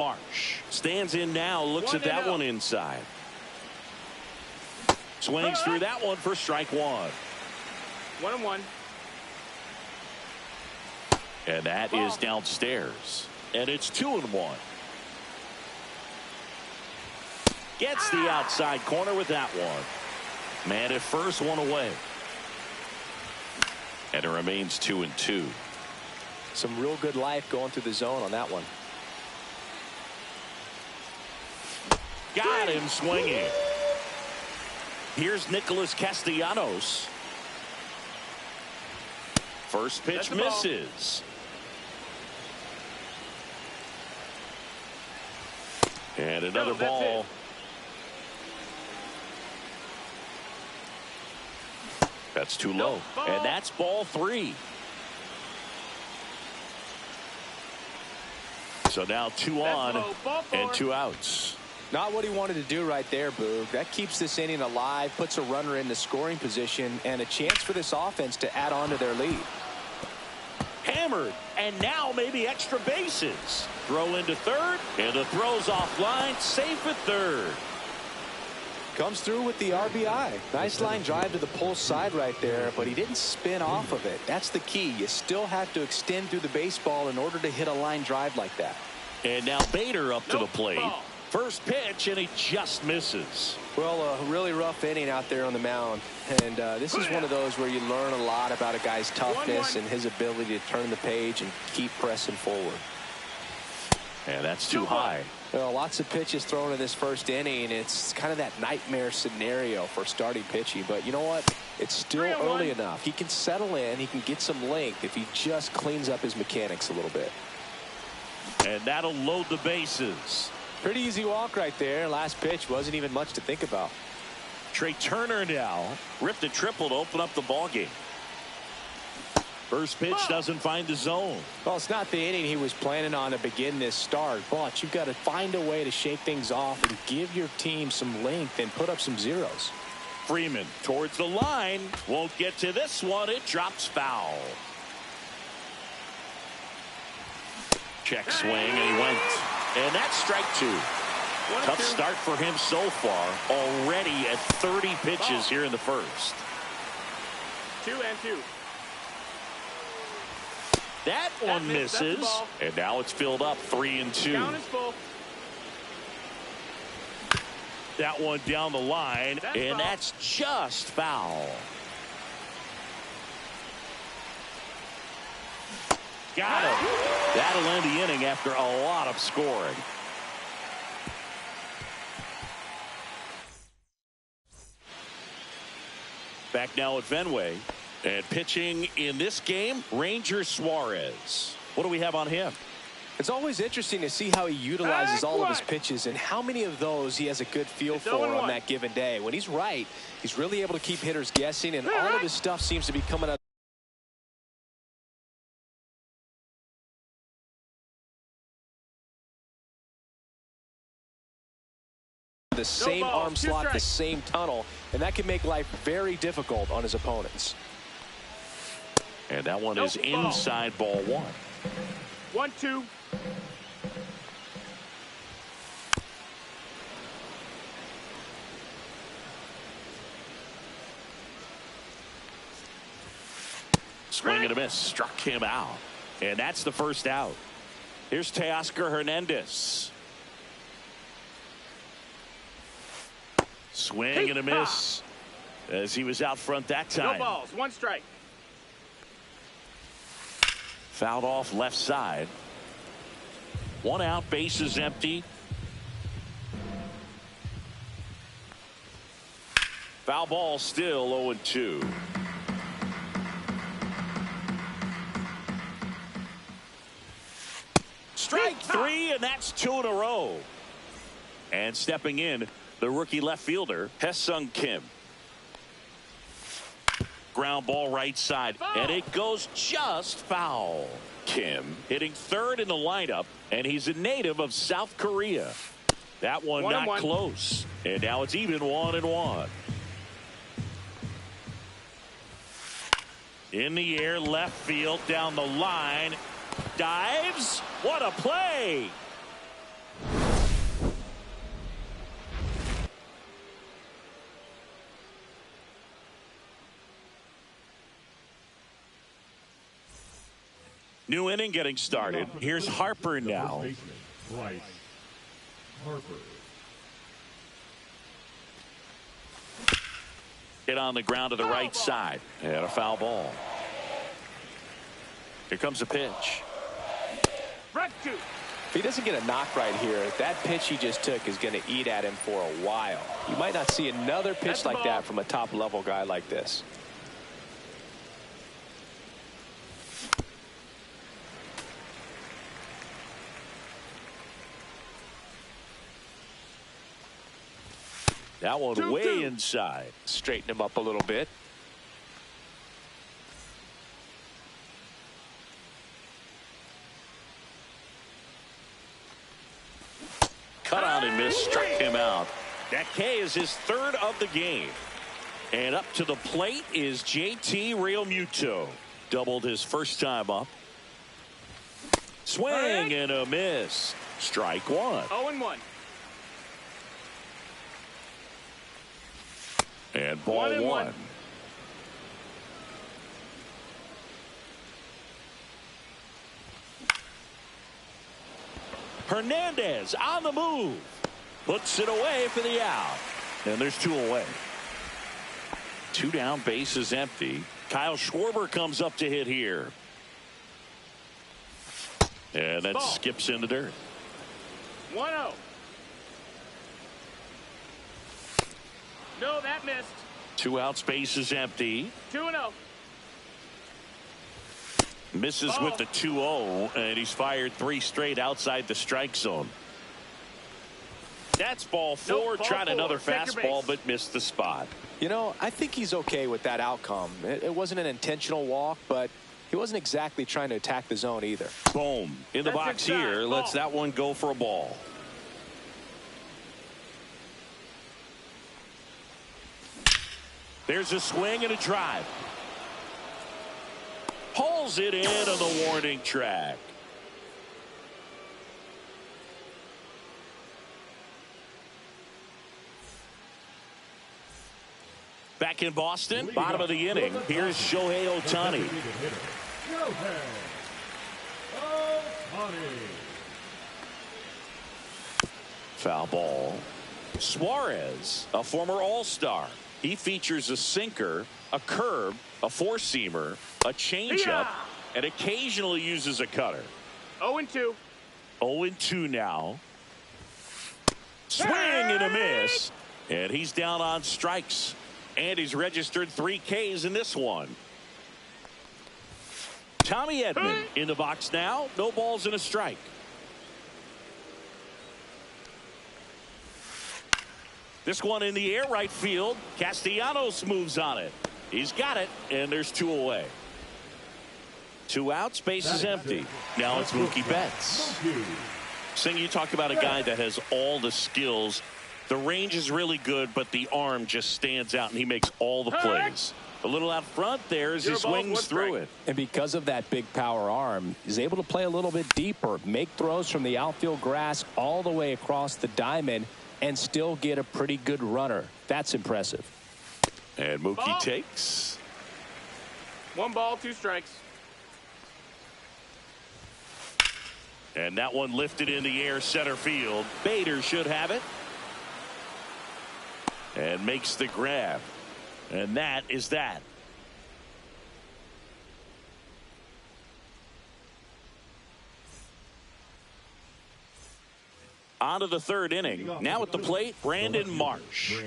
Marsh stands in now, looks at that one inside. Swings through that one for strike one. 1-1. And that is downstairs. And it's 2-1. Gets the outside corner with that one. Man at first, one away. And it remains 2-2. Some real good life going through the zone on that one. Got him swinging. Here's Nicholas Castellanos. First pitch misses. And another ball. That's too low. And that's ball 3. So now 2 on and 2 outs. Not what he wanted to do right there, Boog. That keeps this inning alive, puts a runner in the scoring position, and a chance for this offense to add on to their lead. Hammered, and now maybe extra bases. Throw into third, and the throw's offline, safe at third. Comes through with the RBI. Nice line drive to the pull side right there, but he didn't spin off of it. That's the key. You still have to extend through the baseball in order to hit a line drive like that. And now Bader up to the plate. First pitch, and he just misses. Well, a really rough inning out there on the mound. And this is one of those where you learn a lot about a guy's toughness and his ability to turn the page and keep pressing forward. And that's too high. Well, lots of pitches thrown in this first inning. It's kind of that nightmare scenario for starting pitching. But you know what? It's still early enough. He can settle in. He can get some length if he just cleans up his mechanics a little bit. And that'll load the bases. Pretty easy walk right there. Last pitch wasn't even much to think about. Trey Turner now ripped a triple to open up the ballgame. First pitch doesn't find the zone. Well, it's not the inning he was planning on to begin this start, but you've got to find a way to shake things off and give your team some length and put up some zeros. Freeman towards the line. Won't get to this one. It drops foul. Check swing, and he went. And that's strike 2. Tough start for him so far. Already at 30 pitches here in the first. 2-2. That one misses. And now it's filled up 3-2. Count is full. That one down the line. And foul. That's just foul. Got him. That'll end the inning after a lot of scoring. Back now at Fenway. And pitching in this game, Ranger Suarez. What do we have on him? It's always interesting to see how he utilizes all of his pitches and how many of those he has a good feel for on that given day. When he's right, he's really able to keep hitters guessing, and all of his stuff seems to be coming out the same arm slot, the same tunnel, and that can make life very difficult on his opponents. And that one is inside ball 1. 1-2. Swing and a miss. Struck him out. And that's the first out. Here's Teoscar Hernandez. Swing and a miss as he was out front that time. No balls. 1 strike. Fouled off left side. 1 out, bases empty. Foul ball still 0-2. Strike 3, and that's 2 in a row. And stepping in, the rookie left fielder, Hae-Sung Kim. Ground ball right side, and it goes just foul. Kim hitting third in the lineup, and he's a native of South Korea. That one not close, and now it's even 1-1. In the air, left field, down the line, dives. What a play! New inning getting started. Here's Harper now. Bryce Harper. Hit on the ground to the right side. And a foul ball. Here comes a pitch. If he doesn't get a knock right here, that pitch he just took is going to eat at him for a while. You might not see another pitch like that from a top-level guy like this. That one way inside. Straighten him up a little bit. Cut on and miss, struck him out. That K is his third of the game. And up to the plate is JT Realmuto. Doubled his first time up. Swing and a miss. Strike one. 0-1. And ball one. Hernandez on the move. Puts it away for the out. And there's two away. Two down, base is empty. Kyle Schwarber comes up to hit here. And that skips in the dirt. 1-0. No, that missed. Two outs, base is empty. 2-0. Misses with the 2-0, and he's fired three straight outside the strike zone. That's ball four. Tried another fastball, but missed the spot. You know, I think he's okay with that outcome. It wasn't an intentional walk, but he wasn't exactly trying to attack the zone either. Boom. In the box here, lets that one go for a ball. There's a swing and a drive. Pulls it in on the warning track. Back in Boston, bottom of the inning. Here's Shohei Ohtani. Foul ball. Suarez, a former All-Star. He features a sinker, a curve, a four-seamer, a changeup, and occasionally uses a cutter. 0-2. 0-2 now. Swing and a miss. And he's down on strikes. And he's registered 3 Ks in this one. Tommy Edman in the box now. No balls and a strike. This one in the air right field. Castellanos moves on it. He's got it, and there's 2 away. 2 outs, base is empty. Now it's Mookie Betts. Sing, you talk about a guy that has all the skills. The range is really good, but the arm just stands out, and he makes all the plays. A little out front there as he swings through it. And because of that big power arm, he's able to play a little bit deeper, make throws from the outfield grass all the way across the diamond, and still get a pretty good runner. That's impressive. And Mookie takes. 1 ball, 2 strikes. And that one lifted in the air center field. Bader should have it. And makes the grab. And that is that. On to the third inning. Now at the plate, Brandon Marsh.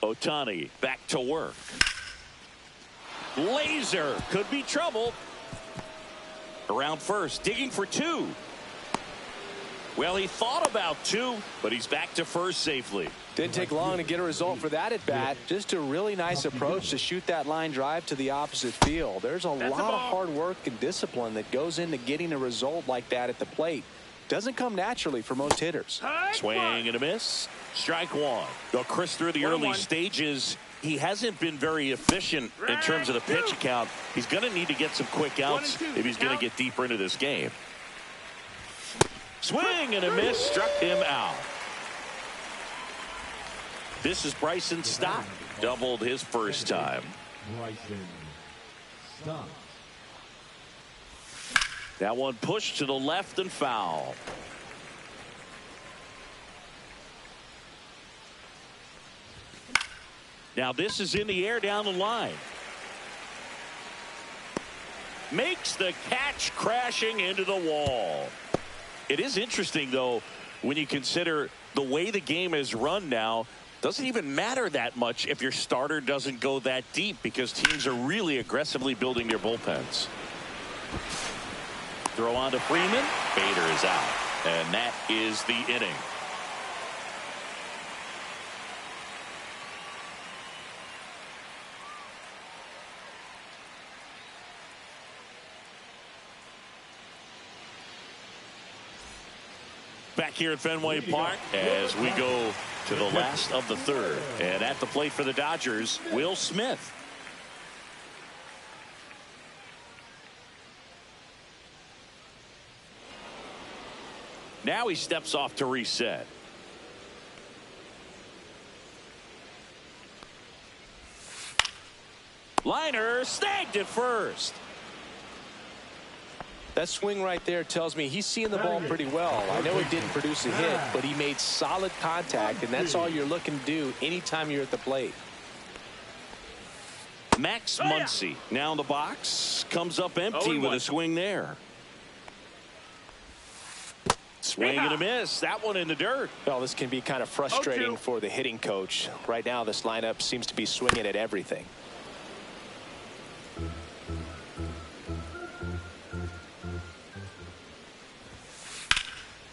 Ohtani back to work. Laser could be trouble. Around first, digging for 2. Well, he thought about 2, but he's back to first safely. Didn't take long to get a result for that at bat. Just a really nice approach to shoot that line drive to the opposite field. There's a lot of hard work and discipline that goes into getting a result like that at the plate. Doesn't come naturally for most hitters. Swing and a miss. Strike 1. Though Chris, through the early stages, he hasn't been very efficient in terms of the pitch count. He's going to need to get some quick outs if he's going to get deeper into this game. Swing and a miss, struck him out. This is Bryson Stott. Doubled his first time. stop. That one pushed to the left and foul. Now this is in the air down the line. Makes the catch, crashing into the wall. It is interesting, though, when you consider the way the game is run now. Doesn't even matter that much if your starter doesn't go that deep, because teams are really aggressively building their bullpens. Throw on to Freeman. Bader is out. And that is the inning. Back here at Fenway Park as we go to the last of the third. And at the plate for the Dodgers, Will Smith. Now he steps off to reset. Liner snagged at first. That swing right there tells me he's seeing the ball pretty well. I know he didn't produce a hit, but he made solid contact, and that's all you're looking to do anytime you're at the plate. Max Muncy now in the box, comes up empty with a swing there. Swing and a miss. That one in the dirt. Well, this can be kind of frustrating for the hitting coach. Right now, this lineup seems to be swinging at everything.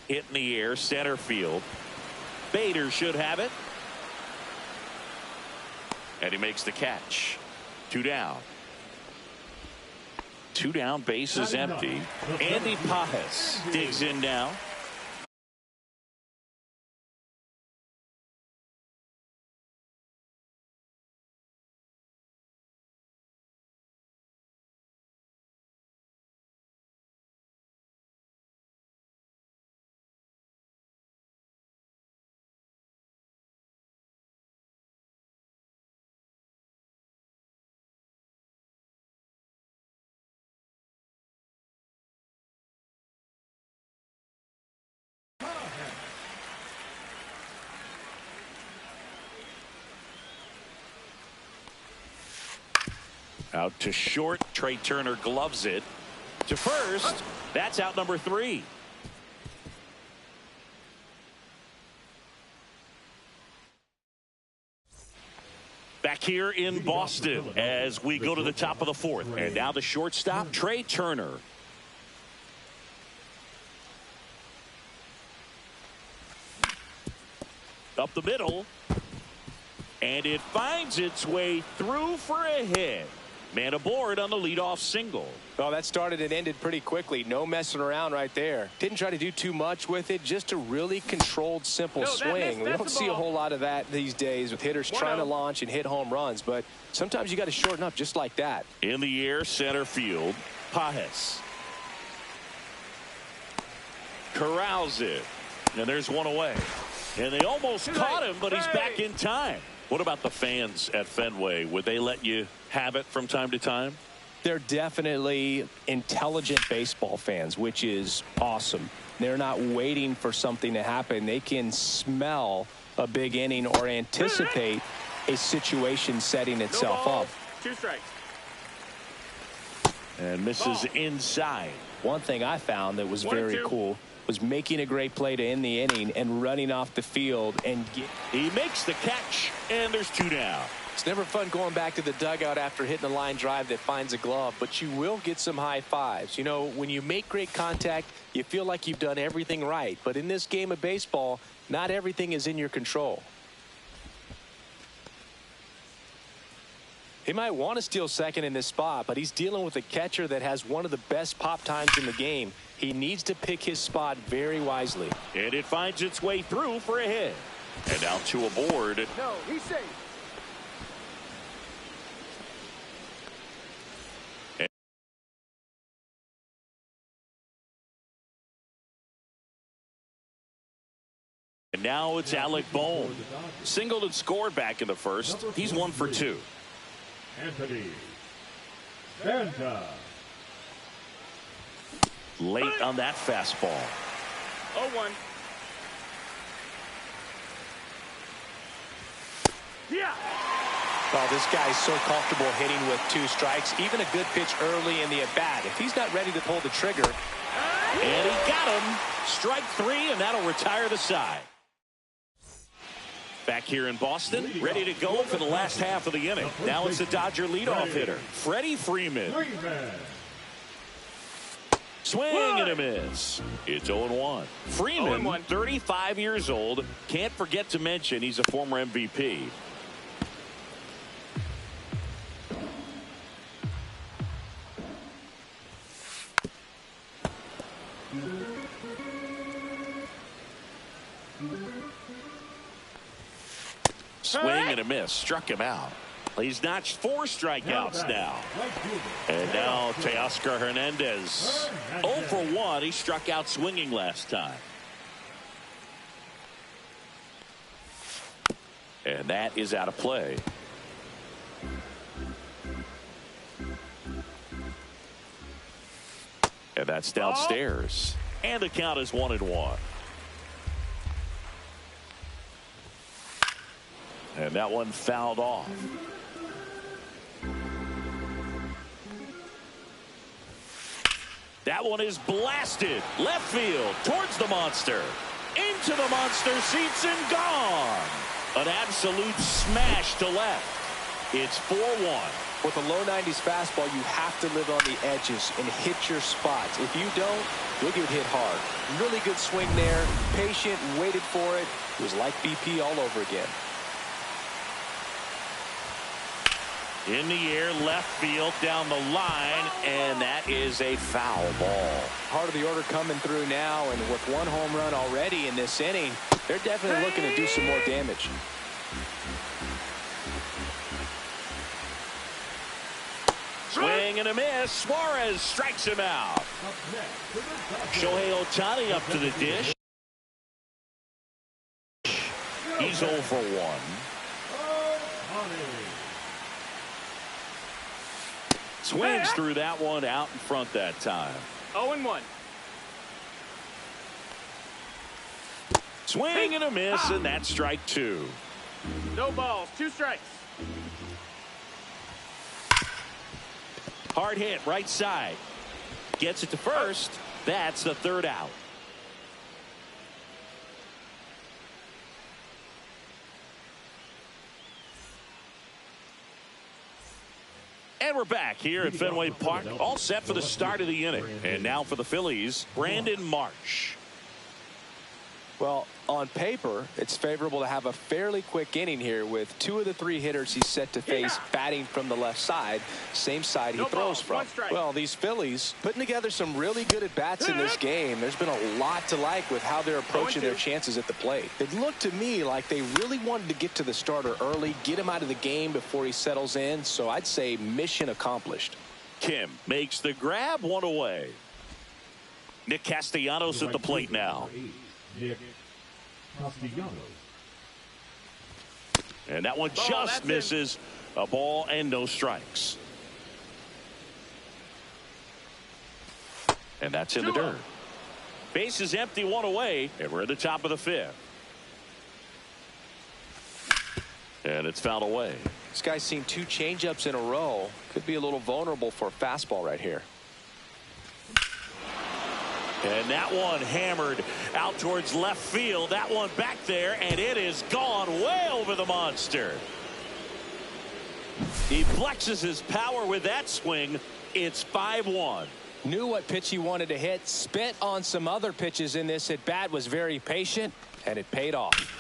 Hit in the air, center field. Bader should have it. And he makes the catch. 2 down. 2 down, base is empty. Andy Pages digs in now. Out to short. Trey Turner gloves it to first. That's out number 3. Back here in Boston as we go to the top of the 4th. And now the shortstop, Trey Turner. Up the middle. And it finds its way through for a hit. Man aboard on the leadoff single. Well, that started and ended pretty quickly. No messing around right there. Didn't try to do too much with it. Just a really controlled, simple swing. We don't see a whole lot of that these days with hitters trying to launch and hit home runs. But sometimes you got to shorten up just like that. In the air, center field. Pages corrals it. And there's one away. And they almost caught him, but he's back in time. What about the fans at Fenway? Would they let you have it from time to time? They're definitely intelligent baseball fans, which is awesome. They're not waiting for something to happen. They can smell a big inning or anticipate a situation setting itself up. 2 strikes. And misses inside. One thing I found that was very cool was making a great play to end the inning and running off the field and he makes the catch, and there's 2 down. It's never fun going back to the dugout after hitting a line drive that finds a glove, but you will get some high fives. You know, when you make great contact, you feel like you've done everything right. But in this game of baseball, not everything is in your control. He might want to steal second in this spot, but he's dealing with a catcher that has one of the best pop times in the game. He needs to pick his spot very wisely. And it finds its way through for a hit. And now 2 aboard. No, he's safe. And now it's Alec Bohm. Singled and scored back in the first. He's 1 for 2. Anthony Santa. Late on that fastball. 0-1. Yeah. Well, this guy's so comfortable hitting with 2 strikes. Even a good pitch early in the at-bat. If he's not ready to pull the trigger. And he got him. Strike 3, and that'll retire the side. Back here in Boston, ready to go for the last half of the inning. Now it's the Dodger leadoff hitter, Freddie Freeman. Swing and a miss. It's 0-1. Freeman, 0-1. 35 years old. Can't forget to mention he's a former MVP. Swing and a miss. Struck him out. He's notched 4 strikeouts now. And now Teoscar Hernandez. 0 for 1. He struck out swinging last time. And that is out of play. And that's downstairs. And the count is 1-1. And that one fouled off. That one is blasted left field towards the monster. Into the monster seats and gone. An absolute smash to left. It's 4-1. With a low 90s fastball, you have to live on the edges and hit your spots. If you don't, you'll get hit hard. Really good swing there. Patient, waited for it. It was like BP all over again. In the air, left field, down the line, and that is a foul ball. Part of the order coming through now, and with 1 home run already in this inning, they're definitely looking to do some more damage. Swing and a miss. Suarez strikes him out. Shohei Ohtani up to the dish. He's 0 for 1. Swings through that one out in front that time. 0-1. Swing and a miss, and that's strike 2. No balls, 2 strikes. Hard hit, right side. Gets it to first. That's the 3rd out. And we're back here at Fenway Park, all set for the start of the inning. And now for the Phillies, Brandon Marsh. Well, on paper, it's favorable to have a fairly quick inning here with 2 of the 3 hitters he's set to face batting from the left side, same side he throws from. Well, these Phillies putting together some really good at-bats in this game. There's been a lot to like with how they're approaching their chances at the plate. It looked to me like they really wanted to get to the starter early, get him out of the game before he settles in, so I'd say mission accomplished. Kim makes the grab, 1 away. Nick Castellanos at the plate now. Nick Castellanos. And that one just misses. A ball and no strikes. And that's in the dirt. Base is empty, 1 away, and we're at the top of the 5th. And it's fouled away. This guy's seen 2 changeups in a row. Could be a little vulnerable for a fastball right here. And that one hammered out towards left field. That one back there, and it is gone way over the monster. He flexes his power with that swing. It's 5-1. Knew what pitch he wanted to hit. Spit on some other pitches in this at bat. Was very patient, and it paid off.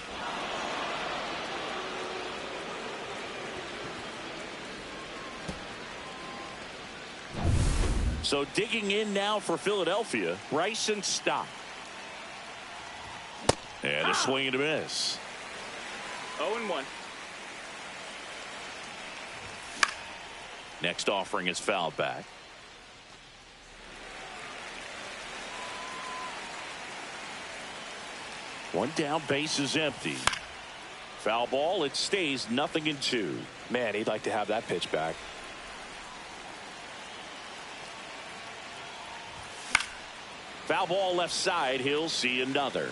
So digging in now for Philadelphia, Bryson Stott. And a swing and a miss. 0-1. Next offering is fouled back. One down, base is empty. Foul ball, it stays 0-2. Man, he'd like to have that pitch back. Foul ball left side. He'll see another.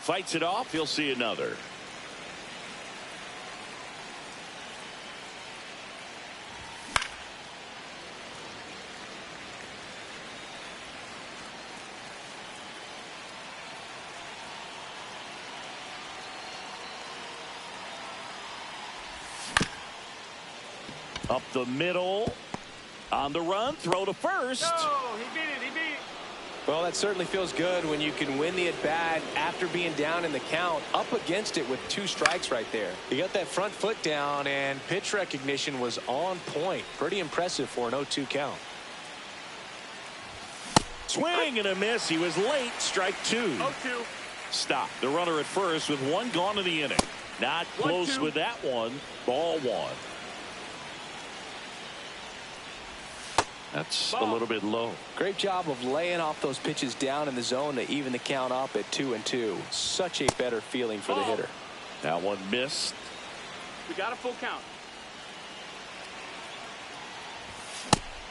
Fights it off. He'll see another. Up the middle. On the run. Throw to first. No, he beat it. He beat it. Well, that certainly feels good when you can win the at-bat after being down in the count, up against it with 2 strikes right there. He got that front foot down, and pitch recognition was on point. Pretty impressive for an 0-2 count. Swing and a miss. He was late. Strike 2. 0-2. Stop. The runner at first with 1 gone in the inning. Not close 1-2. with that one. Ball 1. That's a little bit low. Great job of laying off those pitches down in the zone to even the count up at 2-2. Such a better feeling for the hitter. That one missed. We got a full count.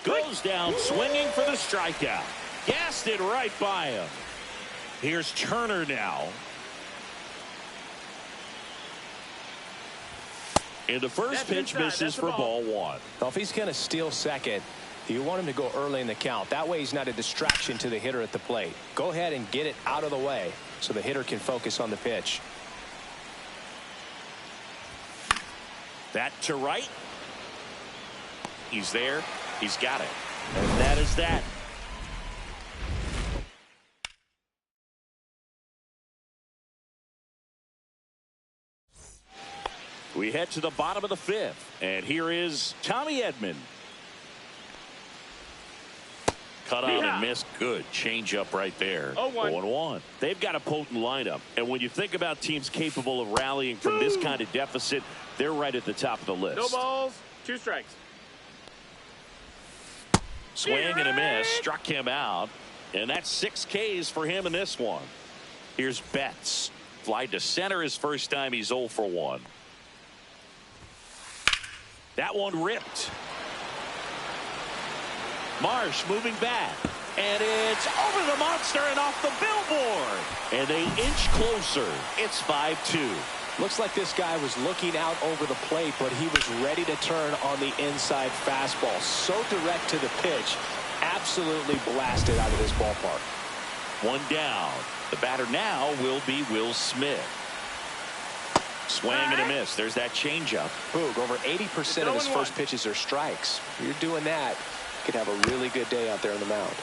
Goes down swinging for the strikeout. Gassed it right by him. Here's Turner now. And the first pitch misses for ball 1. Well, if he's going to steal second, you want him to go early in the count. That way he's not a distraction to the hitter at the plate. Go ahead and get it out of the way so the hitter can focus on the pitch. That to right. He's there. He's got it. And that is that. We head to the bottom of the 5th. And here is Tommy Edman. Cut on and miss. Good change up right there. 0-1. They've got a potent lineup. And when you think about teams capable of rallying from this kind of deficit, they're right at the top of the list. No balls, 2 strikes. Swing and a miss. Struck him out. And that's 6 Ks for him in this one. Here's Betts. Fly to center his first time. He's 0 for 1. That one ripped. Marsh moving back. And it's over the monster and off the billboard. And they inch closer. It's 5-2. Looks like this guy was looking out over the plate, but he was ready to turn on the inside fastball. So direct to the pitch. Absolutely blasted out of this ballpark. 1 down. The batter now will be Will Smith. Swing and a miss. There's that changeup. Boog, over 80% of his first pitches are strikes. If you're doing that, you could have a really good day out there on the mound.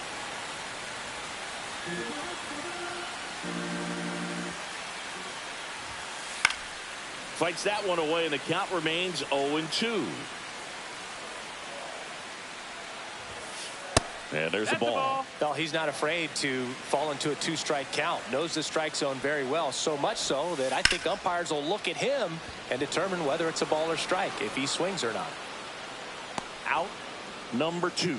Fights that one away, and the count remains 0-2. And there's the ball. Well, he's not afraid to fall into a 2-strike count. Knows the strike zone very well. So much so that I think umpires will look at him and determine whether it's a ball or strike, if he swings or not. Out number 2.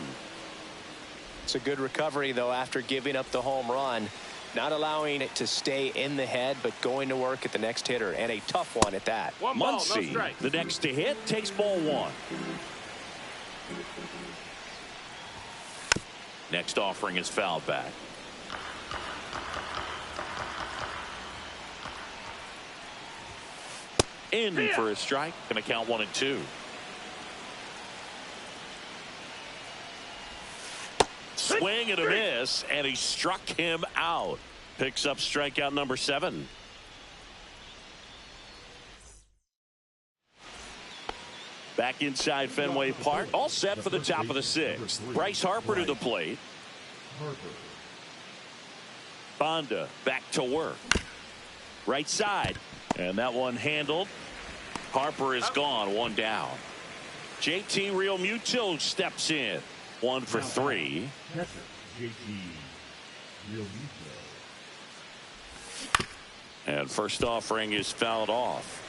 It's a good recovery, though, after giving up the home run. Not allowing it to stay in the head, but going to work at the next hitter, and a tough one at that. Muncy, the next to hit, takes ball 1. Next offering is fouled back. In for a strike. Going to count 1-2. Swing and a miss, and he struck him out. Picks up strikeout number 7. Back inside Fenway Park. All set for the top of the 6th. Bryce Harper to the plate. Bonda back to work. Right side. And that one handled. Harper is gone. 1 down. JT Realmuto steps in. 1 for 3. And first offering is fouled off.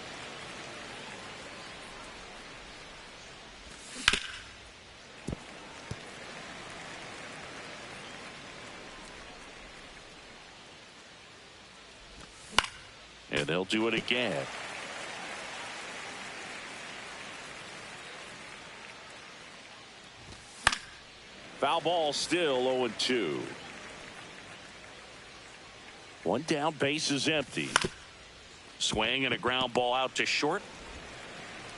And they'll do it again. Foul ball, still 0-2. One down, base is empty. Swing and a ground ball out to short.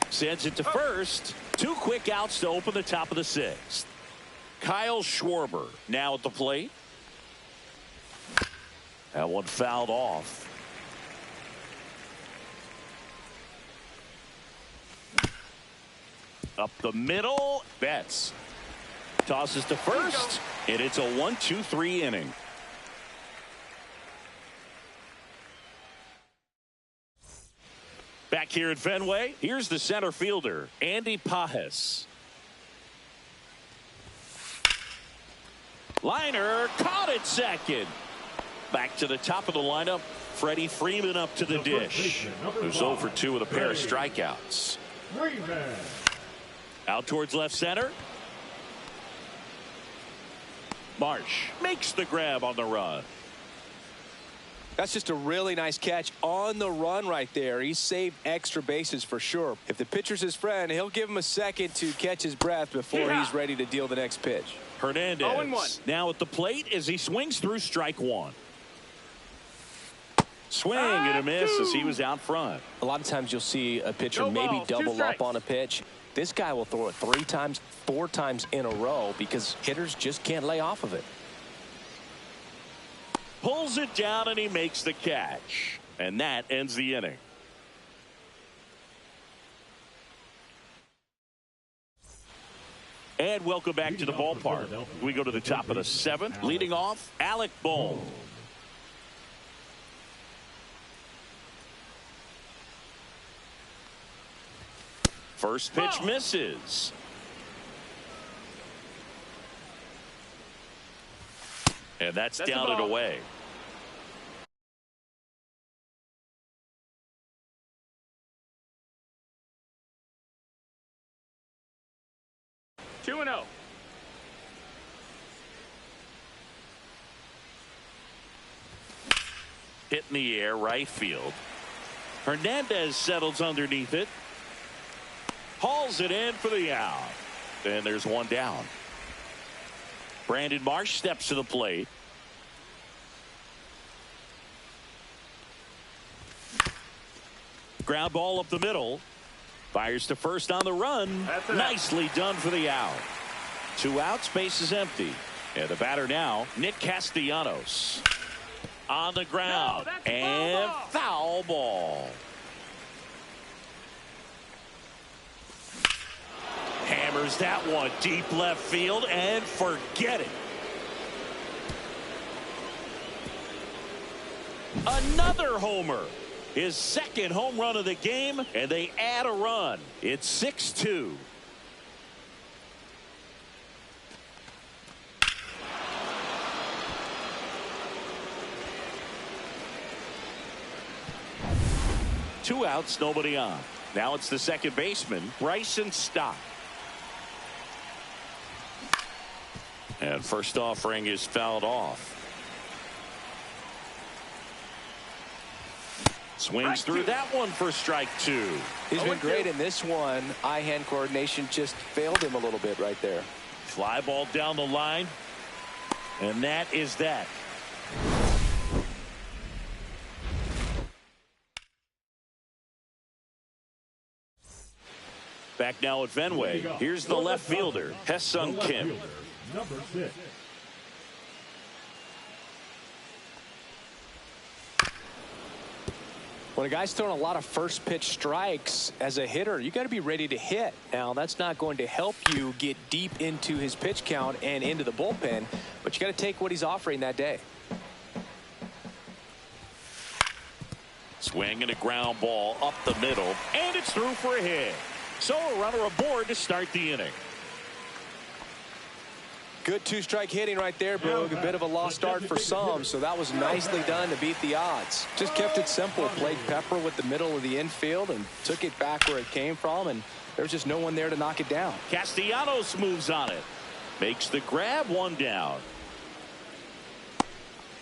Sends it to first. 2 quick outs to open the top of the 6th. Kyle Schwarber now at the plate. That one fouled off. Up the middle. Betts tosses to first, and it's a 1-2-3 inning. Back here at Fenway, here's the center fielder, Andy Pages. Liner caught at second. Back to the top of the lineup, Freddie Freeman up to the dish. Who's 0 for 2 with a pair of strikeouts. Out towards left center. Marsh makes the grab on the run. That's just a really nice catch on the run right there. He saved extra bases for sure. If the pitcher's his friend, he'll give him a second to catch his breath before he's ready to deal the next pitch. Hernandez now at the plate as he swings through strike 1. Swing and a miss as he was out front. A lot of times you'll see a pitcher maybe double up on a pitch. This guy will throw it 3 times, 4 times in a row because hitters just can't lay off of it. Pulls it down and he makes the catch. And that ends the inning. And welcome back to the ballpark. We go to the top of the 7th. Leading off, Alec Bohm. First pitch misses. And that's down and away. Two and 0. Hit in the air, right field. Hernandez settles underneath it. Hauls it in for the out. And there's one down. Brandon Marsh steps to the plate. Ground ball up the middle. Fires to first on the run. Nicely done for the out. 2 outs, base is empty. And the batter now, Nick Castellanos. On the ground. And foul ball. Hammers that one deep left field and forget it. Another homer. His 2nd home run of the game, and they add a run. It's 6-2. Two outs, nobody on. Now it's the second baseman, Bryson Stott. And first offering is fouled off. Swings through that one for strike 2. He's been great in this one. Eye-hand coordination just failed him a little bit right there. Fly ball down the line. And that is that. Back now at Fenway. Here's the left fielder, Ha-Seong Kim. Number 6. When a guy's throwing a lot of first pitch strikes as a hitter, you got to be ready to hit. Now, that's not going to help you get deep into his pitch count and into the bullpen, but you got to take what he's offering that day. Swing and a ground ball up the middle, and it's through for a hit. So a runner aboard to start the inning. Good 2-strike hitting right there, Boog. A bit of a lost start for some, so that was nicely done to beat the odds. Just kept it simple. Played pepper with the middle of the infield and took it back where it came from, and there's just no one there to knock it down. Castellanos moves on it. Makes the grab, one down.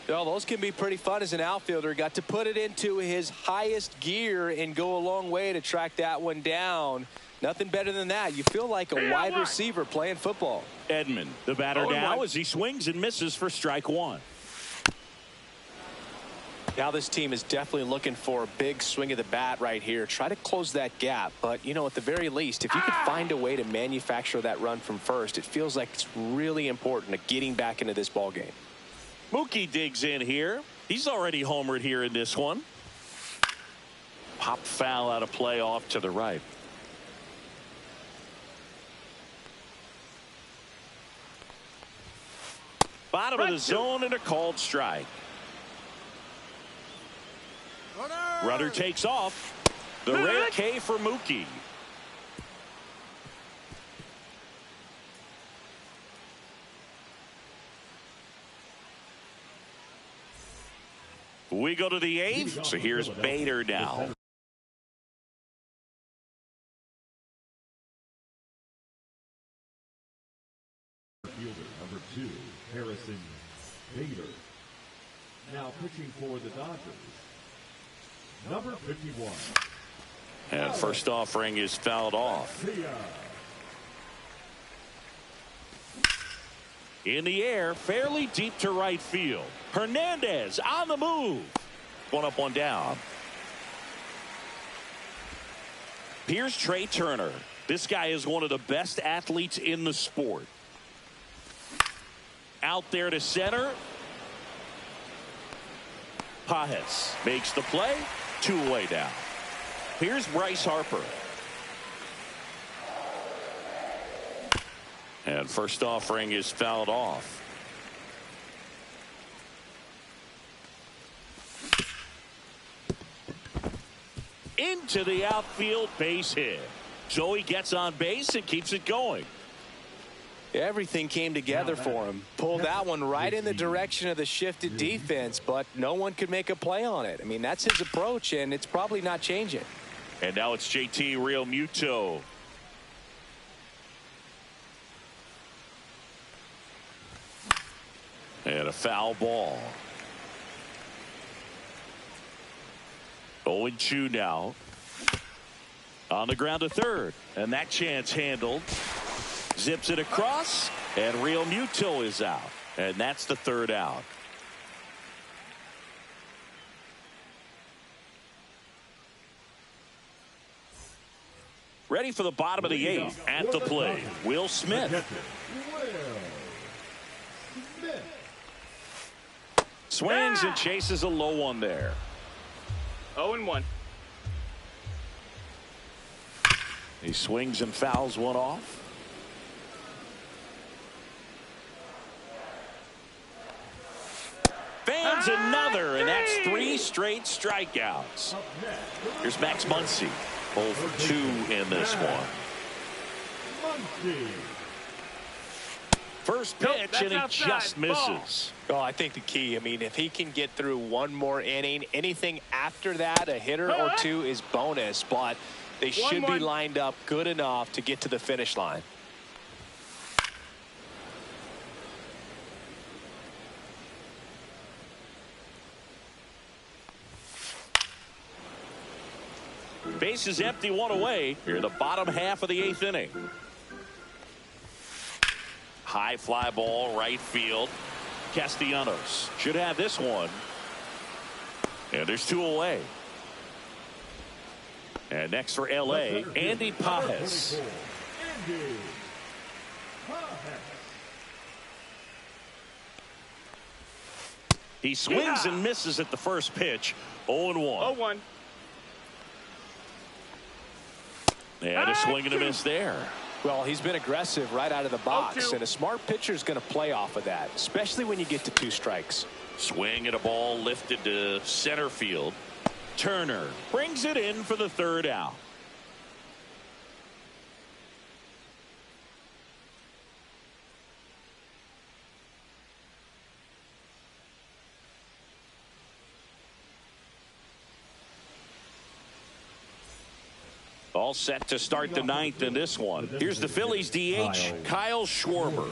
Well, those can be pretty fun as an outfielder. Got to put it into his highest gear and go a long way to track that one down. Nothing better than that. You feel like a wide receiver playing football. Edman, the batter now, as he swings and misses for strike one. Now this team is definitely looking for a big swing of the bat right here. Try to close that gap. But, you know, at the very least, if you could find a way to manufacture that run from first, it feels like it's really important to getting back into this ball game. Mookie digs in here. He's already homered here in this one. Pop foul out of play off to the right. Bottom of the zone and a called strike. Runner takes off. The rare K for Mookie. We go to the eighth. So here's Bader now. Fielder number 2, Harrison Bader. Now pitching for the Dodgers, number 51. And first offering is fouled off. In the air, fairly deep to right field. Hernandez on the move. One up, one down. Here's Trey Turner. This guy is one of the best athletes in the sport. Out there to center. Pages makes the play. 2 away now. Here's Bryce Harper. And first offering is fouled off. Into the outfield, base hit. So he gets on base and keeps it going. Everything came together for him. Pulled that one right in the direction of the shifted defense, but no one could make a play on it. I mean, that's his approach, and it's probably not changing. And now it's JT Realmuto. And a foul ball. 0-2 now. On the ground to third. And that chance handled. Zips it across. And Realmuto is out. And that's the third out. Ready for the bottom of the eighth. At the plate, Will Smith. Swings and chases a low one there. 0-1. He swings and fouls one off. Fans another, and that's 3 straight strikeouts. Here's Max Muncy. 0 for 2 in this one. First pitch, and he just misses. Oh, I think the key, I mean, if he can get through one more inning, anything after that, a hitter or two is bonus, but they should be lined up good enough to get to the finish line. Base is empty, 1 away. Here in the bottom half of the 8th inning. High fly ball, right field. Castellanos should have this one. And there's 2 away. And next for LA, Andy Pages. He swings and misses at the first pitch. 0-1. 0-1. And a swing and a miss there. Well, he's been aggressive right out of the box, and a smart pitcher is going to play off of that, especially when you get to 2 strikes. Swing at a ball lifted to center field. Turner brings it in for the 3rd out. All set to start the 9th in this one. Here's the Phillies DH, Kyle Schwarber.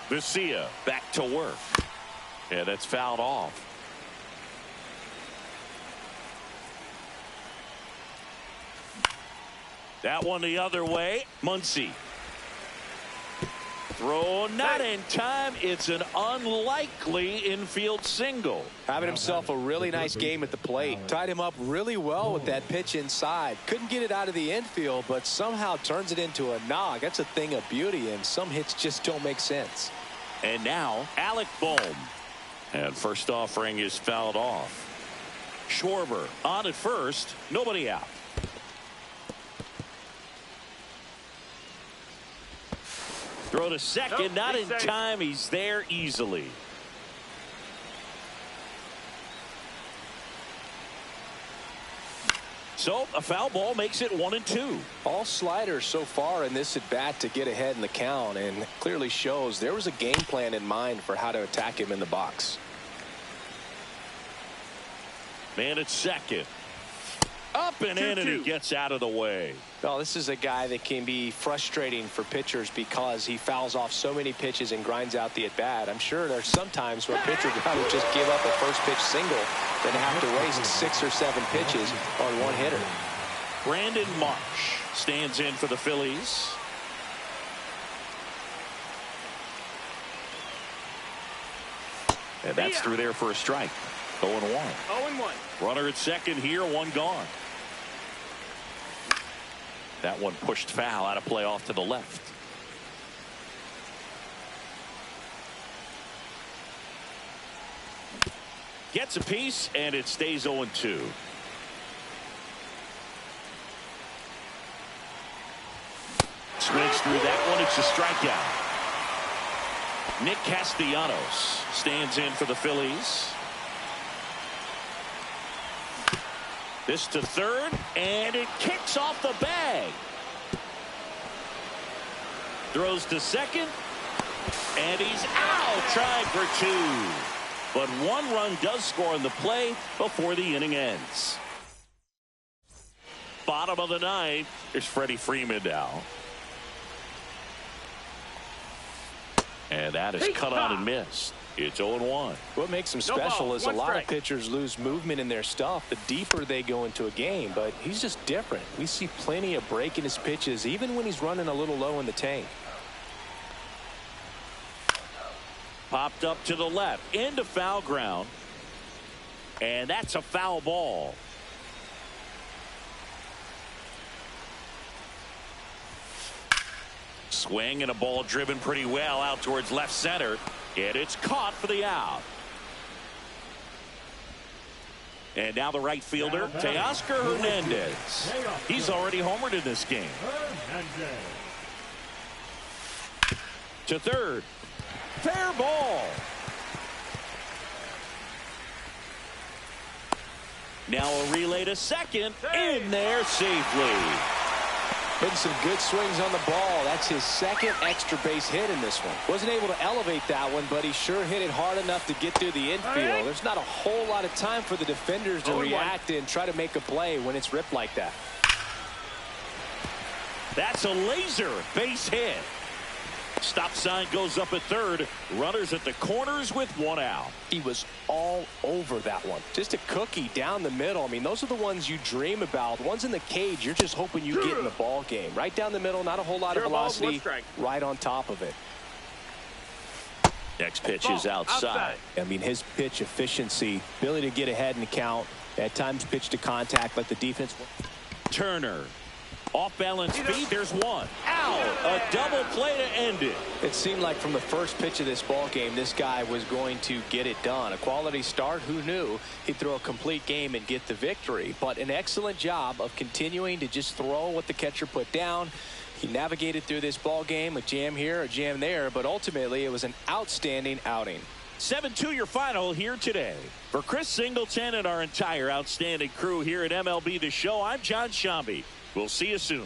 Vesia back to work. And that's fouled off. That one the other way. Muncy. Throw not in time. It's an unlikely infield single. Having himself a really nice game at the plate. Tied him up really well with that pitch inside. Couldn't get it out of the infield, but somehow turns it into a nog. That's a thing of beauty, and some hits just don't make sense. And now Alec Bohm. And first offering is fouled off. Schwarber on at first. Nobody out. Throw to second, not in time. He's there easily. So a foul ball makes it 1-2. All sliders so far in this at bat to get ahead in the count, and clearly shows there was a game plan in mind for how to attack him in the box. Man at second. Up and in, and he gets out of the way. Well, this is a guy that can be frustrating for pitchers because he fouls off so many pitches and grinds out the at-bat. I'm sure there's some times where a pitcher would rather just give up a first pitch single than have to waste 6 or 7 pitches on one hitter. Brandon Marsh stands in for the Phillies. And that's through there for a strike. 0-1. 0-1. Runner at second here, one gone. That one pushed foul, out of play off to the left. Gets a piece, and it stays 0-2. Swings through that one. It's a strikeout. Nick Castellanos stands in for the Phillies. This to third, and it kicks off the bag. Throws to second, and he's out. Tried for 2. But 1 run does score on the play before the inning ends. Bottom of the 9th, here's Freddie Freeman now. And that is cut on and missed. It's 0-1. What makes him special is a lot of pitchers lose movement in their stuff the deeper they go into a game, but he's just different. We see plenty of break in his pitches even when he's running a little low in the tank. Popped up to the left into foul ground, and that's a foul ball. Swing and a ball driven pretty well out towards left center, and it's caught for the out. And now the right fielder, Teoscar Hernandez. He's already homered in this game. To third. Fair ball. Now a relay to second. In there safely. Hitting some good swings on the ball. That's his second extra base hit in this one. Wasn't able to elevate that one, but he sure hit it hard enough to get through the infield. There's not a whole lot of time for the defenders to react and try to make a play when it's ripped like that. That's a laser base hit. Stop sign goes up at third. Runners at the corners with 1 out. He was all over that one. Just a cookie down the middle. I mean, those are the ones you dream about. The ones in the cage, you're just hoping you get in the ball game. Right down the middle, not a whole lot of velocity. Right on top of it. Next pitch is outside. I mean, his pitch efficiency, ability to get ahead in the count, at times pitch to contact like the defense. Turner. Off balance feet. There's one. Out. A double play to end it. It seemed like from the first pitch of this ball game, this guy was going to get it done. A quality start. Who knew he'd throw a complete game and get the victory? But an excellent job of continuing to just throw what the catcher put down. He navigated through this ball game, a jam here, a jam there, but ultimately it was an outstanding outing. 7-2 your final here today. For Chris Singleton and our entire outstanding crew here at MLB The Show, I'm John Shambi. We'll see you soon.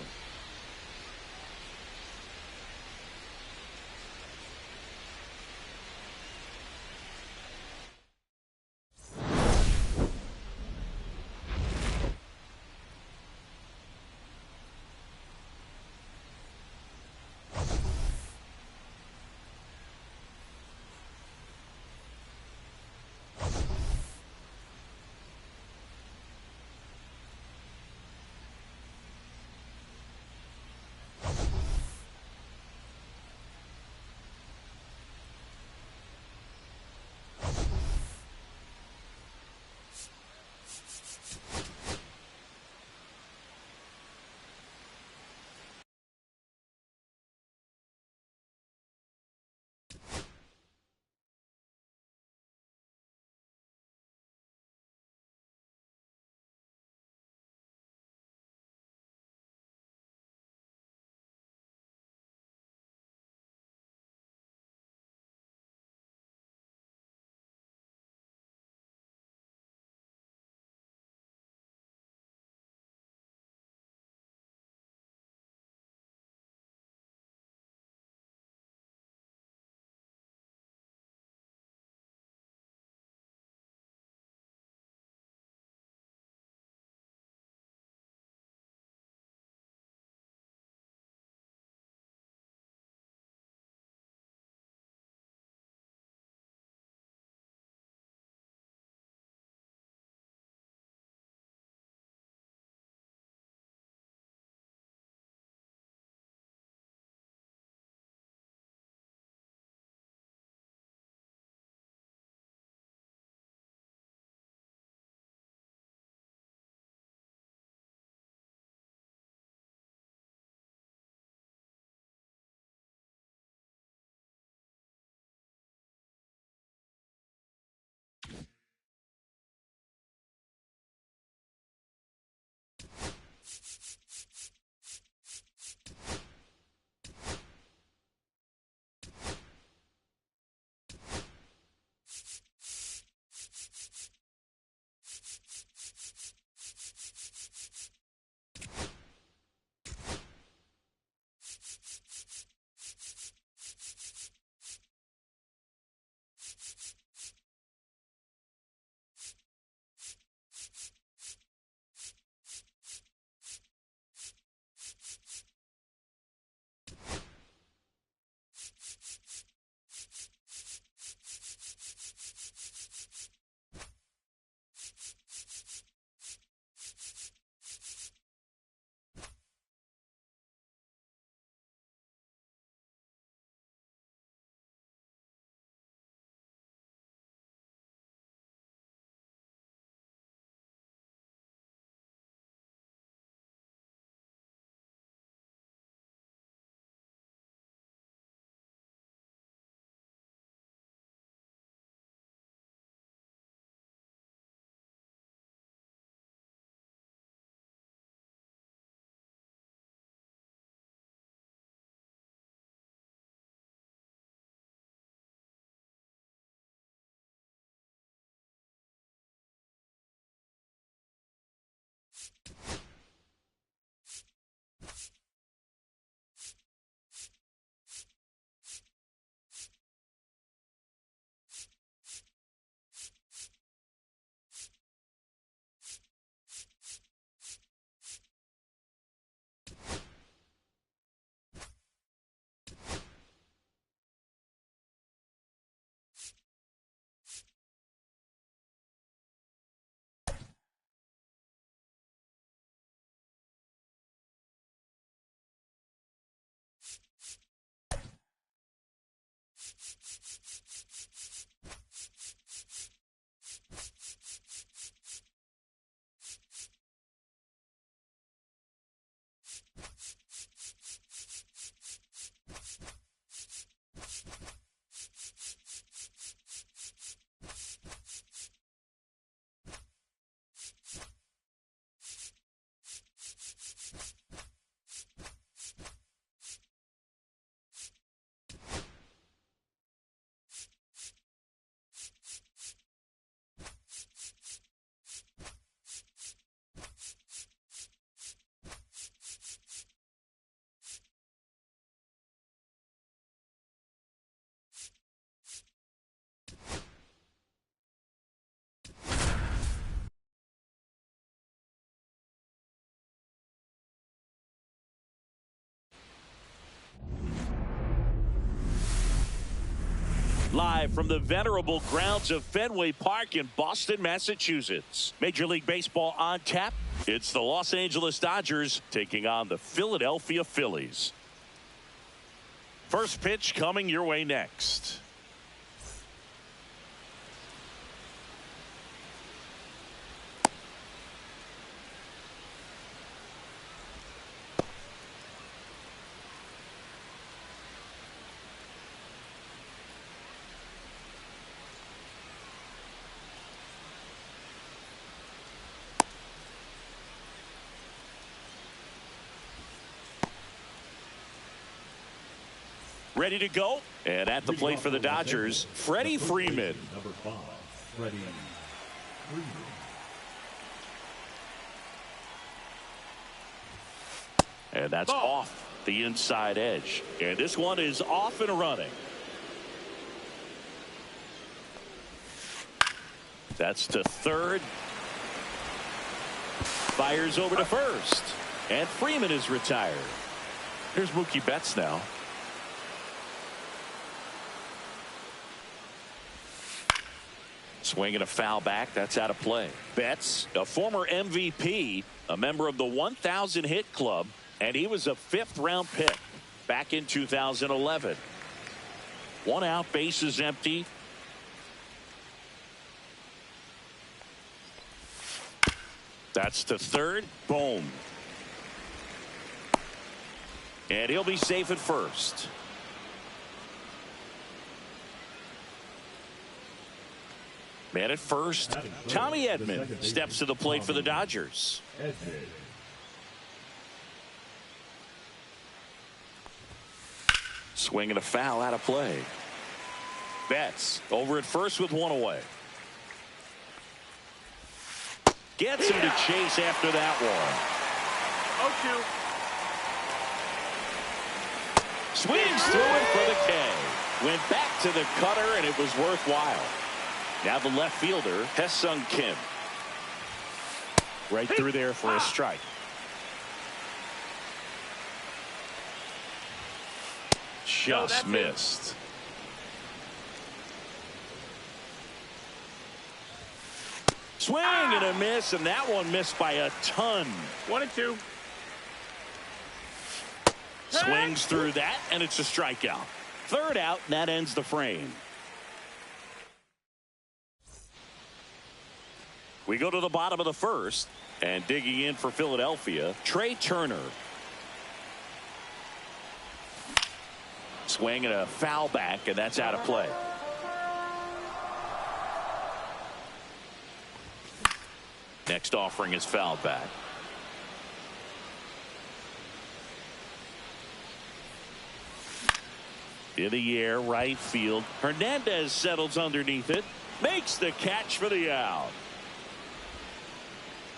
Live from the venerable grounds of Fenway Park in Boston, Massachusetts. Major League Baseball on tap. It's the Los Angeles Dodgers taking on the Philadelphia Phillies. First pitch coming your way next. Ready to go. And at the plate for the Dodgers, Freddie Freeman. Number 5, Freddie Freeman. And that's off the inside edge. And this one is off and running. That's to third. Fires over to first. And Freeman is retired. Here's Mookie Betts now. Swinging a foul back. That's out of play. Betts, a former MVP, a member of the 1,000 hit club, and he was a 5th-round pick back in 2011. 1 out, bases empty. That's to third. Boom. And he'll be safe at first. Man at first, Tommy Edman steps to the plate for the Dodgers. Swinging a foul out of play. Betts over at first with 1 away. Gets him to chase after that one. 0-2. Swings through it for the K. Went back to the cutter, and it was worthwhile. Now the left fielder, Ha-Seong Kim. Right through there for a strike. Just missed. Swing and a miss, and that one missed by a ton. 1-2. Swings through that, and it's a strikeout. Third out, and that ends the frame. We go to the bottom of the first, and digging in for Philadelphia, Trey Turner. Swing and a foul back, and that's out of play. Next offering is fouled back. In the air, right field. Hernandez settles underneath it. Makes the catch for the out.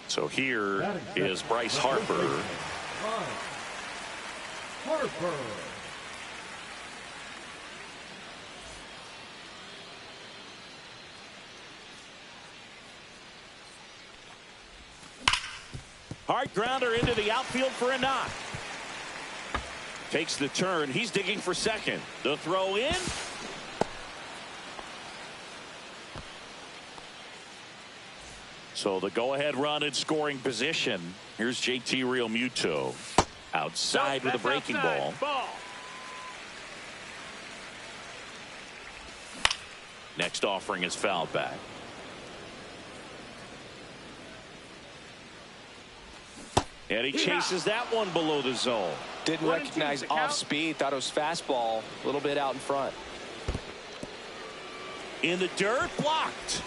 So here is Bryce Harper. Harper. Hard grounder into the outfield for a knock. Takes the turn. He's digging for second. The throw in. So the go-ahead run in scoring position. Here's JT Realmuto. Outside with a breaking ball. Next offering is fouled back. And he chases that one below the zone. Didn't recognize off speed. Thought it was fastball. A little bit out in front. In the dirt, blocked.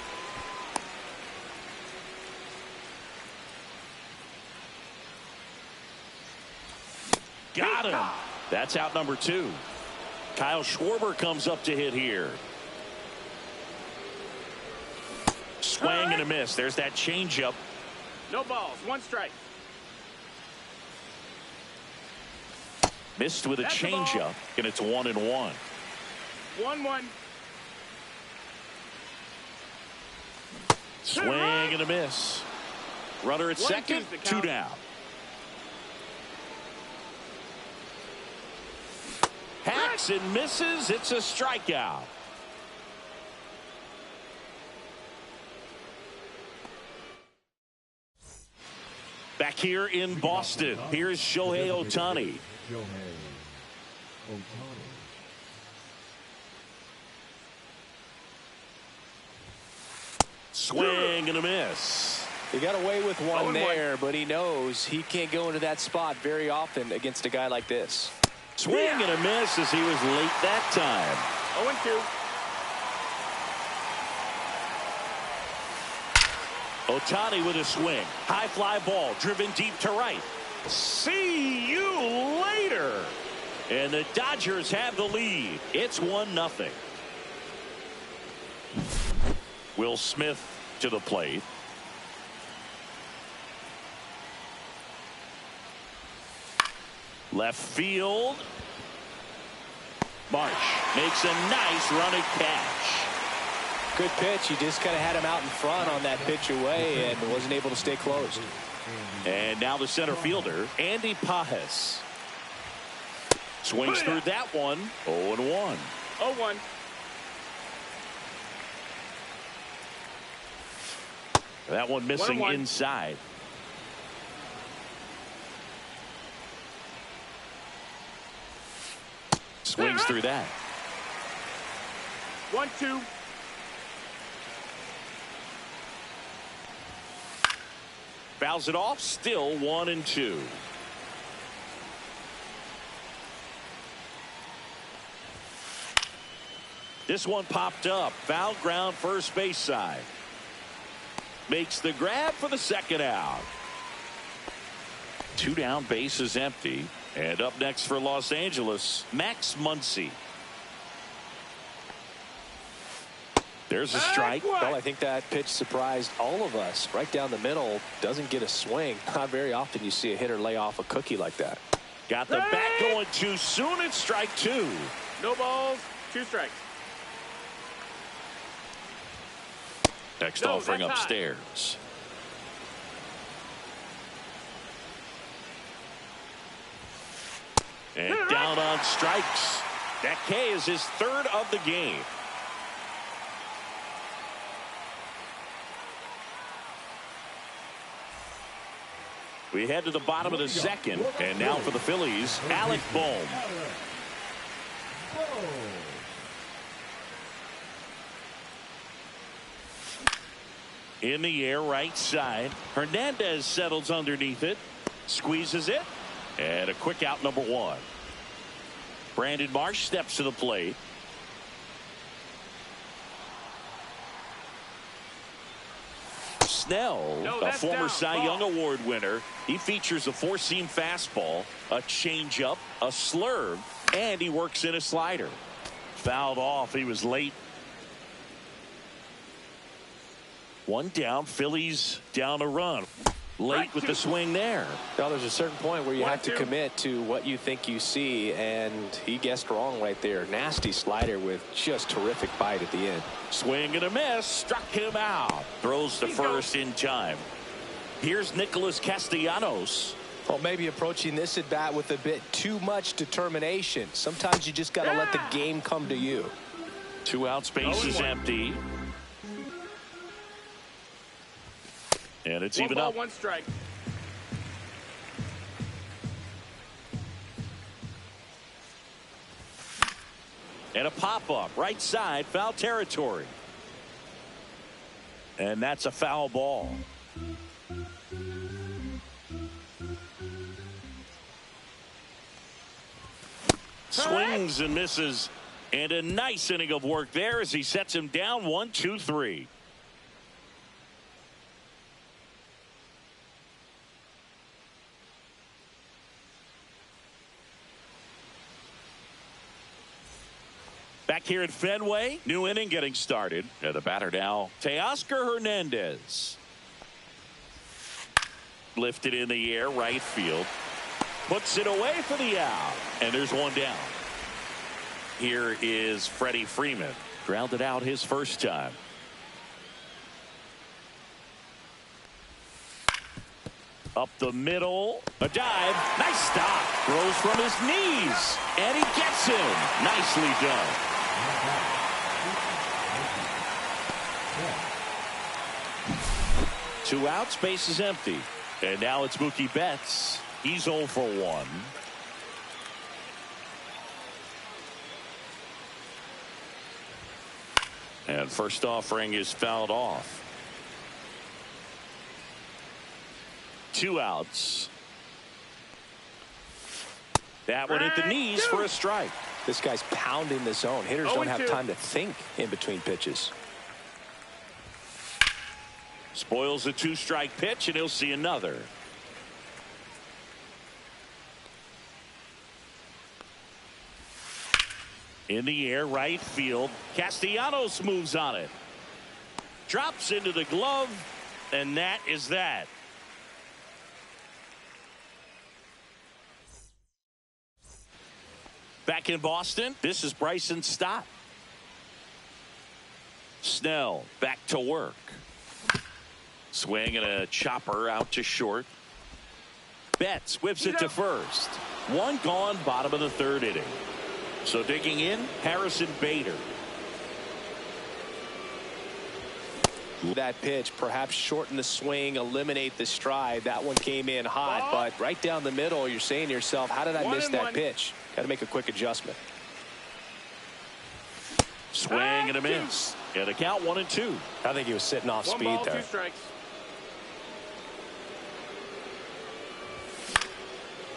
Got him. That's out number 2. Kyle Schwarber comes up to hit here. Swing and a miss. There's that changeup. No balls. 1 strike. Missed with a changeup, and it's 1-1. 1-1. Swing and a miss. Runner at second, 2 down. Hacks and misses. It's a strikeout. Back here in Boston, here's Shohei Ohtani. Swing and a miss. He got away with one there, but he knows he can't go into that spot very often against a guy like this. Swing and a miss as he was late that time. 0-2. Ohtani with a swing. High fly ball driven deep to right. See you later. And the Dodgers have the lead. It's 1-0. Will Smith to the plate. Left field. Marsh makes a nice running catch. Good pitch. He just kind of had him out in front on that pitch away and wasn't able to stay closed. And now the center fielder, Andy Pages. Swings through that one. 0-1. 0-1. That one missing inside. Swings through that. 1-2. Fouls it off. Still 1-2. This one popped up. Foul ground first base side. Makes the grab for the second out. 2 down, base is empty. And up next for Los Angeles, Max Muncy. There's a strike. Well, I think that pitch surprised all of us. Right down the middle, doesn't get a swing. Not very often you see a hitter lay off a cookie like that. Got the bat going too soon. It's strike 2. No balls, 2 strikes. Next offering upstairs. And down on strikes. That K is his 3rd of the game. We head to the bottom of the second. And now for the Phillies, Alec Bohm. In the air, right side. Hernandez settles underneath it. Squeezes it. And a quick out, number 1. Brandon Marsh steps to the plate. Snell, a former Cy Young Award winner. He features a 4-seam fastball, a changeup, a slurve, and he works in a slider. Fouled off. He was late. 1 down. Phillies down a run. Late with the swing there. Well, there's a certain point where you have to commit to what you think you see, and he guessed wrong right there. Nasty slider with just terrific bite at the end. Swing and a miss. Struck him out. Throws to first in time. Here's Nicholas Castellanos. Well, maybe approaching this at bat with a bit too much determination. Sometimes you just got to let the game come to you. 2 outs, base is empty. And it's even up. 1 strike. And a pop-up, right side, foul territory. And that's a foul ball. Swings and misses. And a nice inning of work there as he sets him down 1, 2, 3. Back here at Fenway, new inning getting started. And the batter now, Teoscar Hernandez. Lifted in the air, right field. Puts it away for the out. And there's one down. Here is Freddie Freeman. Grounded out his first time. Up the middle. A dive. Nice stop. Throws from his knees. And he gets him. Nicely done. 2 outs, base is empty. And now it's Mookie Betts. He's 0 for 1. And first offering is fouled off. 2 outs. That one hit the knees for a strike. This guy's pounding the zone. Hitters don't have time to think in between pitches. Spoils a 2-strike pitch, and he'll see another. In the air, right field. Castellanos moves on it. Drops into the glove, and that is that. Back in Boston, this is Bryson Stott. Snell back to work. Swing and a chopper out to short. Betts whips it to first. 1 gone, bottom of the 3rd inning. So digging in, Harrison Bader. That pitch, perhaps shorten the swing, eliminate the stride. That one came in hot, but right down the middle, you're saying to yourself, how did I miss that pitch? Got to make a quick adjustment. Swing and a miss. And a count 1 and 2. I think he was sitting off speed there. 2 strikes.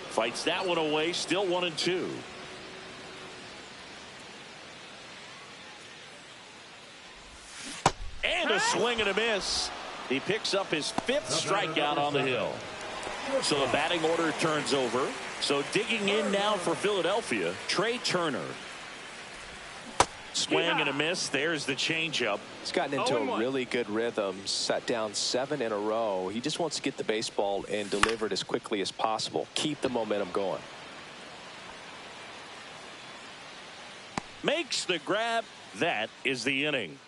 Fights that one away, still 1 and 2. And a swing and a miss. He picks up his 5th strikeout on the hill. So the batting order turns over. So digging in now for Philadelphia, Trey Turner. Swing and a miss. There's the changeup. He's gotten into a really good rhythm. Set down 7 in a row. He just wants to get the baseball and deliver it as quickly as possible. Keep the momentum going. Makes the grab. That is the inning.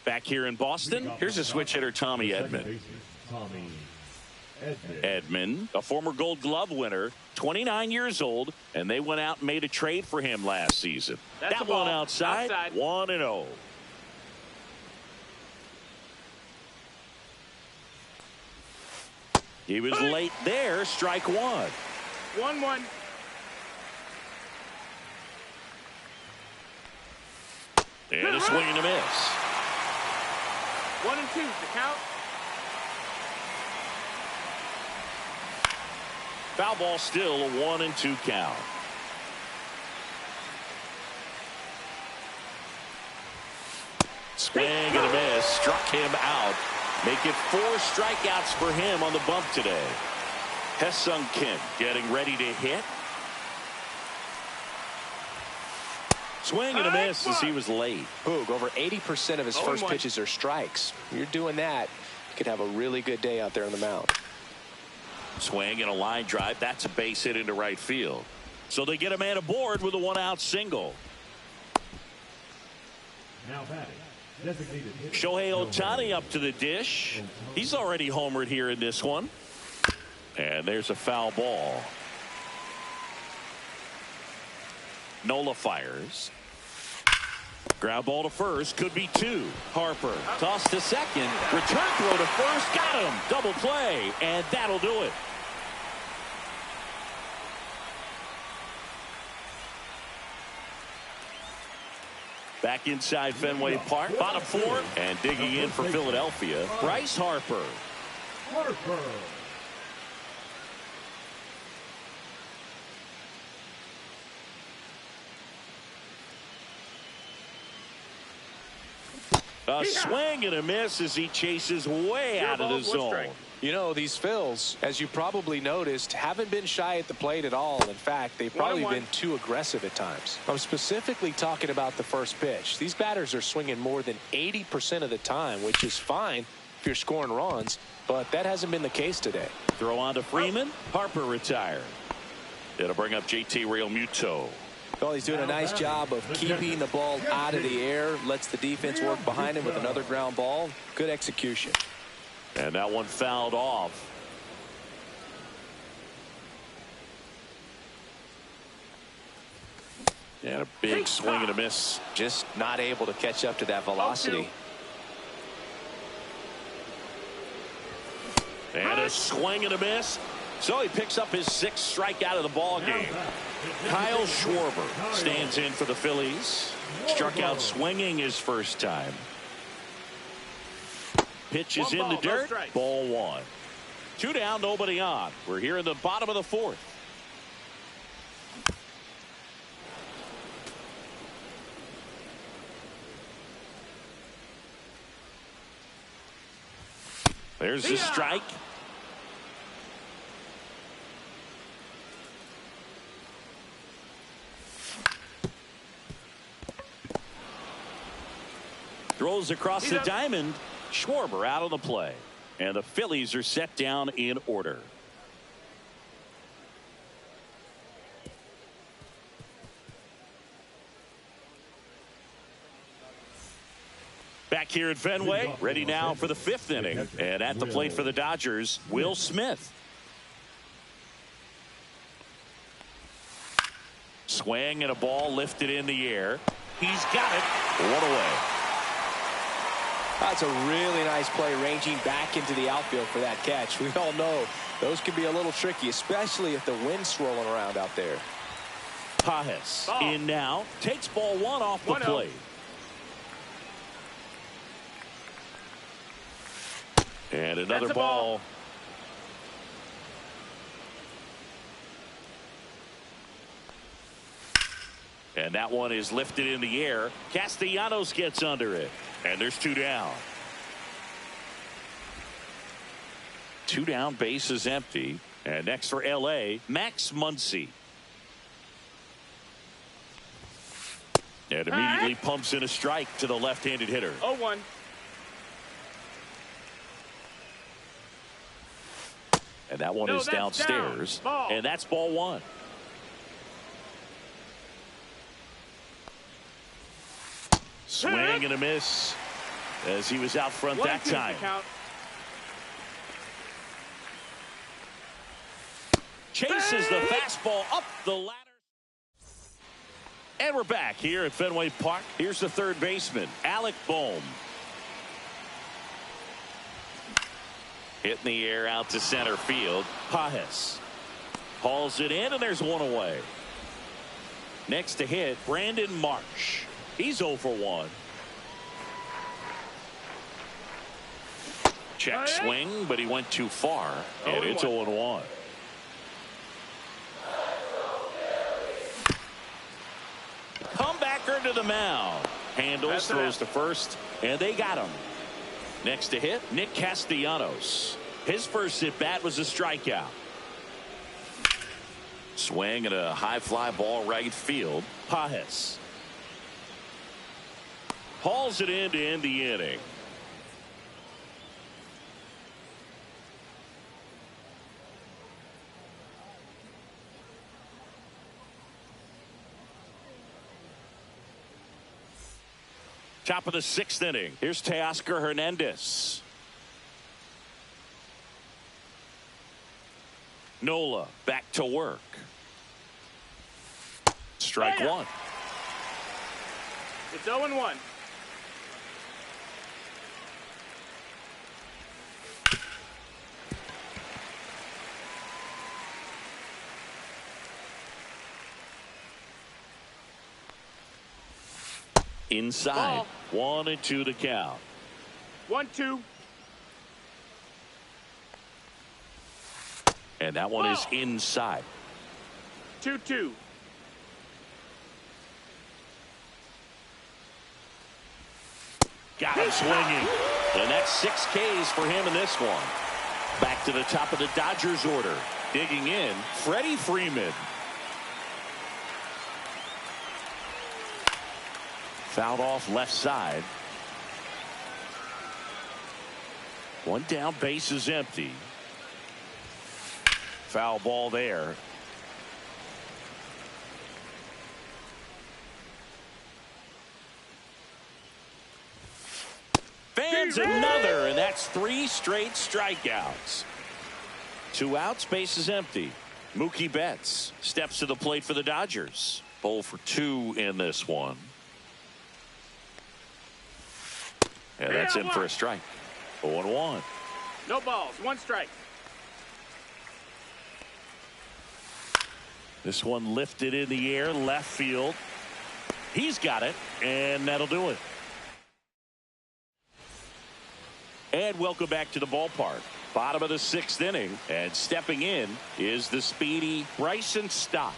Back here in Boston, here's a switch hitter, Tommy Edman. Edman, a former Gold Glove winner, 29 years old, and they went out and made a trade for him last season. That one outside, 1-0. He was late there, strike 1. 1-1. And a swing and a miss. 1 and 2, the count. Foul ball, still a 1 and 2 count. Swing and a miss, struck him out. Make it 4 strikeouts for him on the bump today. Ha-Seong Kim getting ready to hit. Swing and a miss as he was late. Boog, over 80% of his first pitches are strikes. You're doing that, you could have a really good day out there on the mound. Swing and a line drive. That's a base hit into right field. So they get a man aboard with a 1-out single. Now batting, designated hitter, Shohei Ohtani up to the dish. He's already homered here in this one. And there's a foul ball. Nola fires. Ground ball to first. Could be 2. Harper toss to second. Return throw to first. Got him. Double play. And that'll do it. Back inside Fenway Park. Bottom 4. And digging in for Philadelphia, Bryce Harper. Harper. A swing and a miss as he chases way out of the zone. You know, these Phils, as you probably noticed, haven't been shy at the plate at all. In fact, they've probably been too aggressive at times. I'm specifically talking about the first pitch. These batters are swinging more than 80% of the time, which is fine if you're scoring runs, but that hasn't been the case today. Throw on to Freeman. Harper retired. It'll bring up JT Realmuto. Well, he's doing a nice job of keeping the ball out of the air, lets the defense work behind him with another ground ball. Good execution. And that one fouled off. And a big swing and a miss. Just not able to catch up to that velocity. And a swing and a miss. So he picks up his 6th strikeout of the ball game. Kyle Schwarber stands in for the Phillies. Struck out swinging his first time. Pitch is in the dirt. Ball 1. 2 down, nobody on. We're here in the bottom of the 4th. There's the strike. Throws across the diamond. Schwarber out on the play. And the Phillies are set down in order. Back here at Fenway, ready now for the 5th inning. And at the plate for the Dodgers, Will Smith. Swing and a ball lifted in the air. He's got it. 1 away. That's a really nice play, ranging back into the outfield for that catch. We all know those can be a little tricky, especially if the wind's swirling around out there. Pages in now, takes ball 1 off the plate. And another ball. And that one is lifted in the air. Castellanos gets under it. And there's 2 down. 2 down, base is empty. And next for LA, Max Muncy. And immediately pumps in a strike to the left-handed hitter. 0-1. And that one is downstairs. And that's ball 1. Swing and a miss as he was out front that time. Chases the fastball up the ladder. And we're back here at Fenway Park. Here's the third baseman, Alec Bohm. Hit in the air out to center field. Pages hauls it in, and there's 1 away. Next to hit, Brandon Marsh. He's 0 for 1. Check swing, but he went too far, and it's 0-1. Comebacker to the mound. Handles, throws to first, and they got him. Next to hit, Nick Castellanos. His first at bat was a strikeout. Swing and a high fly ball right field. Pages hauls it in to end the inning. Top of the 6th inning. Here's Teoscar Hernandez. Nola back to work. Strike one. It's 0-1. Inside. Ball. 1-2 to count. 1-2. And that one is inside. 2-2. Got him swinging. And that's 6 Ks for him in this one. Back to the top of the Dodgers order. Digging in, Freddie Freeman. Fouled off left side. One down, base is empty. Foul ball there. Fans another, and that's 3 straight strikeouts. 2 outs, base is empty. Mookie Betts steps to the plate for the Dodgers. 0 for 2 in this one. And that's in for a strike. 0-1. No balls, 1 strike. This one lifted in the air, left field. He's got it, and that'll do it. And welcome back to the ballpark. Bottom of the 6th inning, and stepping in is the speedy Bryson Stott.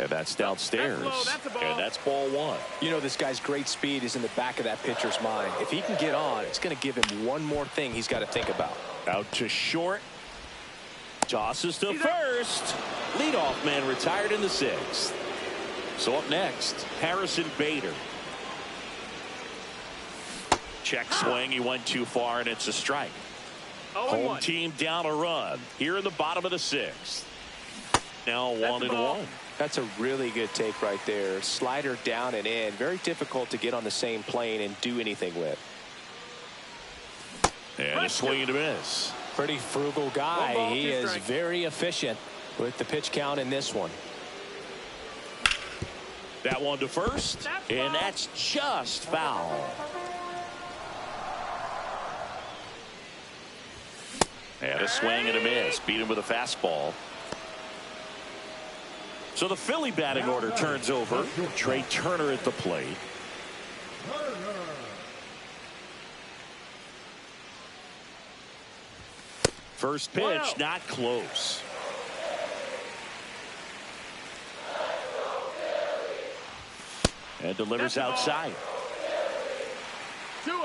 And that's downstairs. That's ball. And that's ball 1. You know, this guy's great speed is in the back of that pitcher's mind. If he can get on, it's going to give him one more thing he's got to think about. Out to short. Tosses to first. Leadoff man retired in the 6th. So up next, Harrison Bader. Check swing. He went too far, and it's a strike. Home team down a run here in the bottom of the 6th. Now 1-1. That's a really good take right there. Slider down and in. Very difficult to get on the same plane and do anything with. And a swing and a miss. Pretty frugal guy. He is very efficient with the pitch count in this one. That one to first, and that's just foul. And a swing and a miss. Beat him with a fastball. So the Philly batting order turns over. Trey Turner at the plate. First pitch, not close. And delivers outside. 2-0.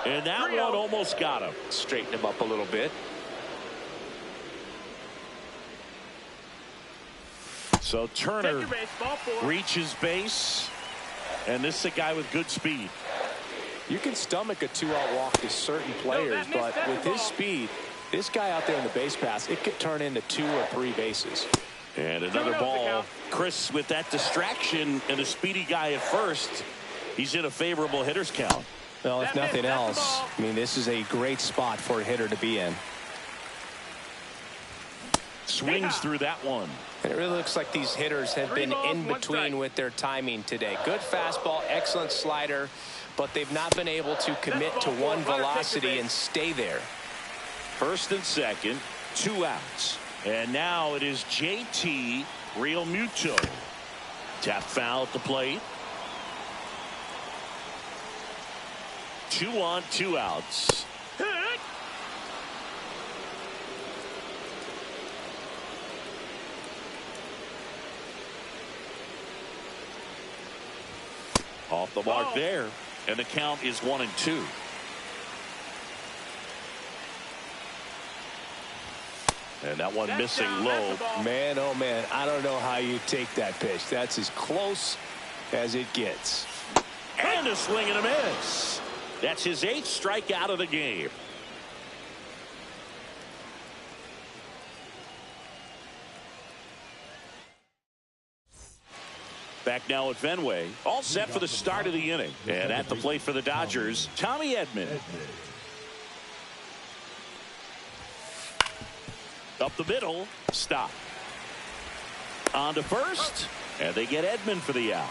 And that one almost got him. Straighten him up a little bit. So Turner reaches base, and this is a guy with good speed. You can stomach a 2-out walk to certain players, but with his speed, this guy out there in the base pass, it could turn into 2 or 3 bases. And another ball. Chris, with that distraction and a speedy guy at first, he's in a favorable hitter's count. Well, if nothing else, I mean, this is a great spot for a hitter to be in. Swings through that one. And it really looks like these hitters have been in between with their timing today. Good fastball, excellent slider, but they've not been able to commit to one velocity and stay there. First and second, 2 outs. And now it is JT Realmuto. Tap foul at the plate. 2 on, 2 outs. Off the mark there. And the count is 1-2. And that one missing low. Man, oh man, I don't know how you take that pitch. That's as close as it gets. And a swing and a miss. That's his 8th strikeout of the game. Back now at Fenway. All set for the start of the inning. And at the plate for the Dodgers, Tommy Edman. Up the middle. Stop. On to first. And they get Edman for the out.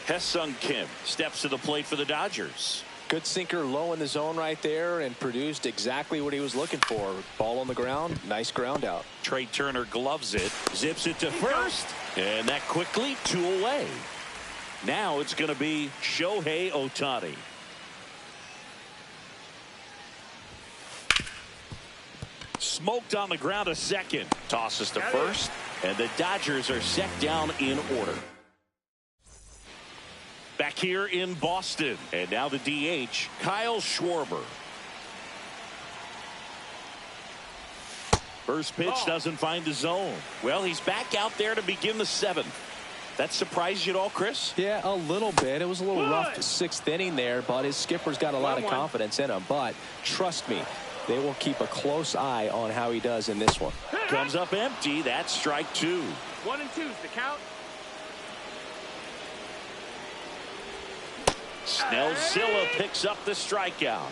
Ha-Seong Kim steps to the plate for the Dodgers. Good sinker low in the zone right there and produced exactly what he was looking for. Ball on the ground. Nice ground out. Trey Turner gloves it. Zips it to first. And that quickly 2 away. Now it's going to be Shohei Ohtani. Smoked on the ground to second. Tosses to first. And the Dodgers are set down in order. Back here in Boston. And now the DH, Kyle Schwarber. First pitch doesn't find the zone. Well, he's back out there to begin the 7th. That surprised you at all, Chris? Yeah, a little bit. It was a little rough 6th inning there, but his skipper's got a lot of confidence in him. But trust me, they will keep a close eye on how he does in this one. Comes up empty. That's strike 2. 1-2's the count. Snellzilla picks up the strikeout.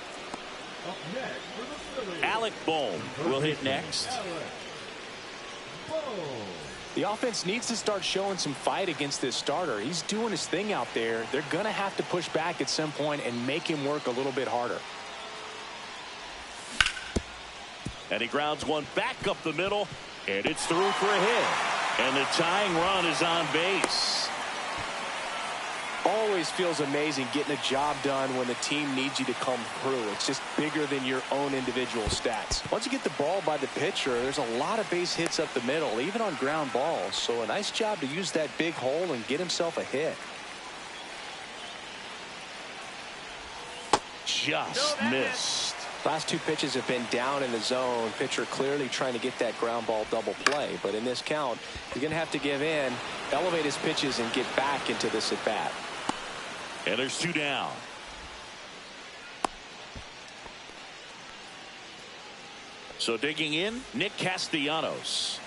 Up next for the Phillies, Alec Bohm will hit next. Alec Bohm. The offense needs to start showing some fight against this starter. He's doing his thing out there. They're going to have to push back at some point and make him work a little bit harder. And he grounds one back up the middle, and it's through for a hit. And the tying run is on base. Always feels amazing getting a job done when the team needs you to come through. It's just bigger than your own individual stats. Once you get the ball by the pitcher, there's a lot of base hits up the middle, even on ground balls. So a nice job to use that big hole and get himself a hit. Just missed. Last 2 pitches have been down in the zone. Pitcher clearly trying to get that ground ball double play. But in this count, he's going to have to give in, elevate his pitches, and get back into this at bat. And there's 2 down. So digging in, Nick Castellanos.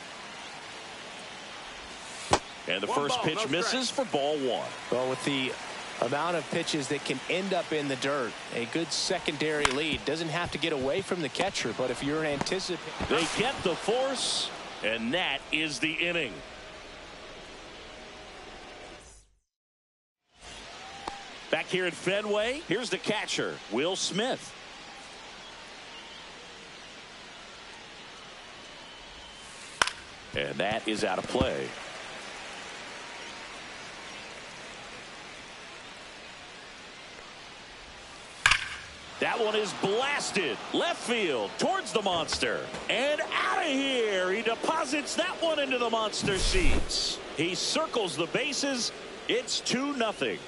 And the first pitch misses for ball 1. Well, with the amount of pitches that can end up in the dirt, a good secondary lead. Doesn't have to get away from the catcher, but if you're anticipating. They get the force, and that is the inning. Back here at Fenway, here's the catcher, Will Smith. And that is out of play. That one is blasted left field towards the monster and out of here. He deposits that one into the monster seats. He circles the bases. It's 2-0.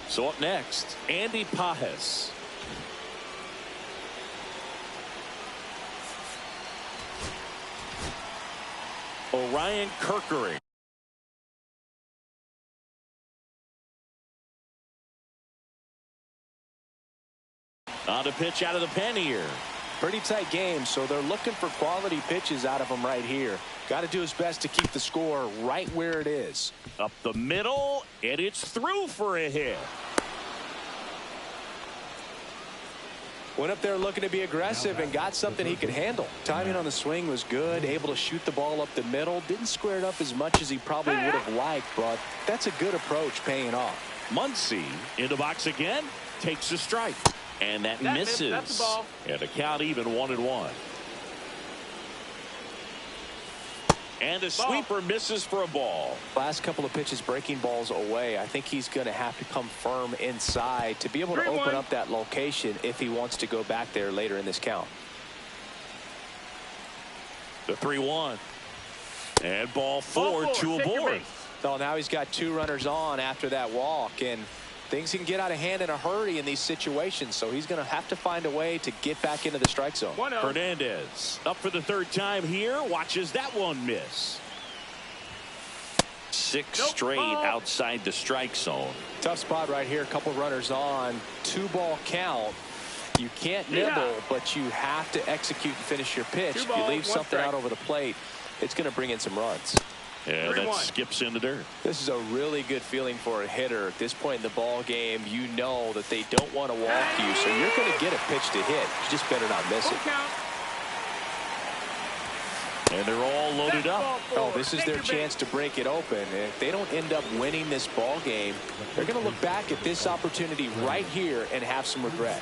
So up next, Andy Pages. Orion Kerkering. On to pitch out of the pen here. Pretty tight game, so they're looking for quality pitches out of him right here. Got to do his best to keep the score right where it is. Up the middle, and it's through for a hit. Went up there looking to be aggressive and got something he could handle. Timing on the swing was good, able to shoot the ball up the middle. Didn't square it up as much as he probably would have liked, but that's a good approach paying off. Muncy in the box again, takes a strike. And that misses. That's the ball. And the count even 1-1. And the sweeper misses for a ball. Last couple of pitches breaking balls away. I think he's going to have to come firm inside to be able to open up that location if he wants to go back there later in this count. The 3-1. And ball four to aboard. So now he's got 2 runners on after that walk, and things can get out of hand in a hurry in these situations, so he's going to have to find a way to get back into the strike zone. Hernandez up for the 3rd time here, watches that one miss. 6 straight outside the strike zone. Tough spot right here. A couple runners on, 2-ball count. You can't nibble, but you have to execute and finish your pitch. If you leave something out over the plate, it's going to bring in some runs. Yeah, that skips in the dirt. This is a really good feeling for a hitter. At this point in the ball game, you know that they don't want to walk you, so you're going to get a pitch to hit. You just better not miss it. And they're all loaded up. Oh, this is their chance to break it open. And if they don't end up winning this ball game, they're going to look back at this opportunity right here and have some regret.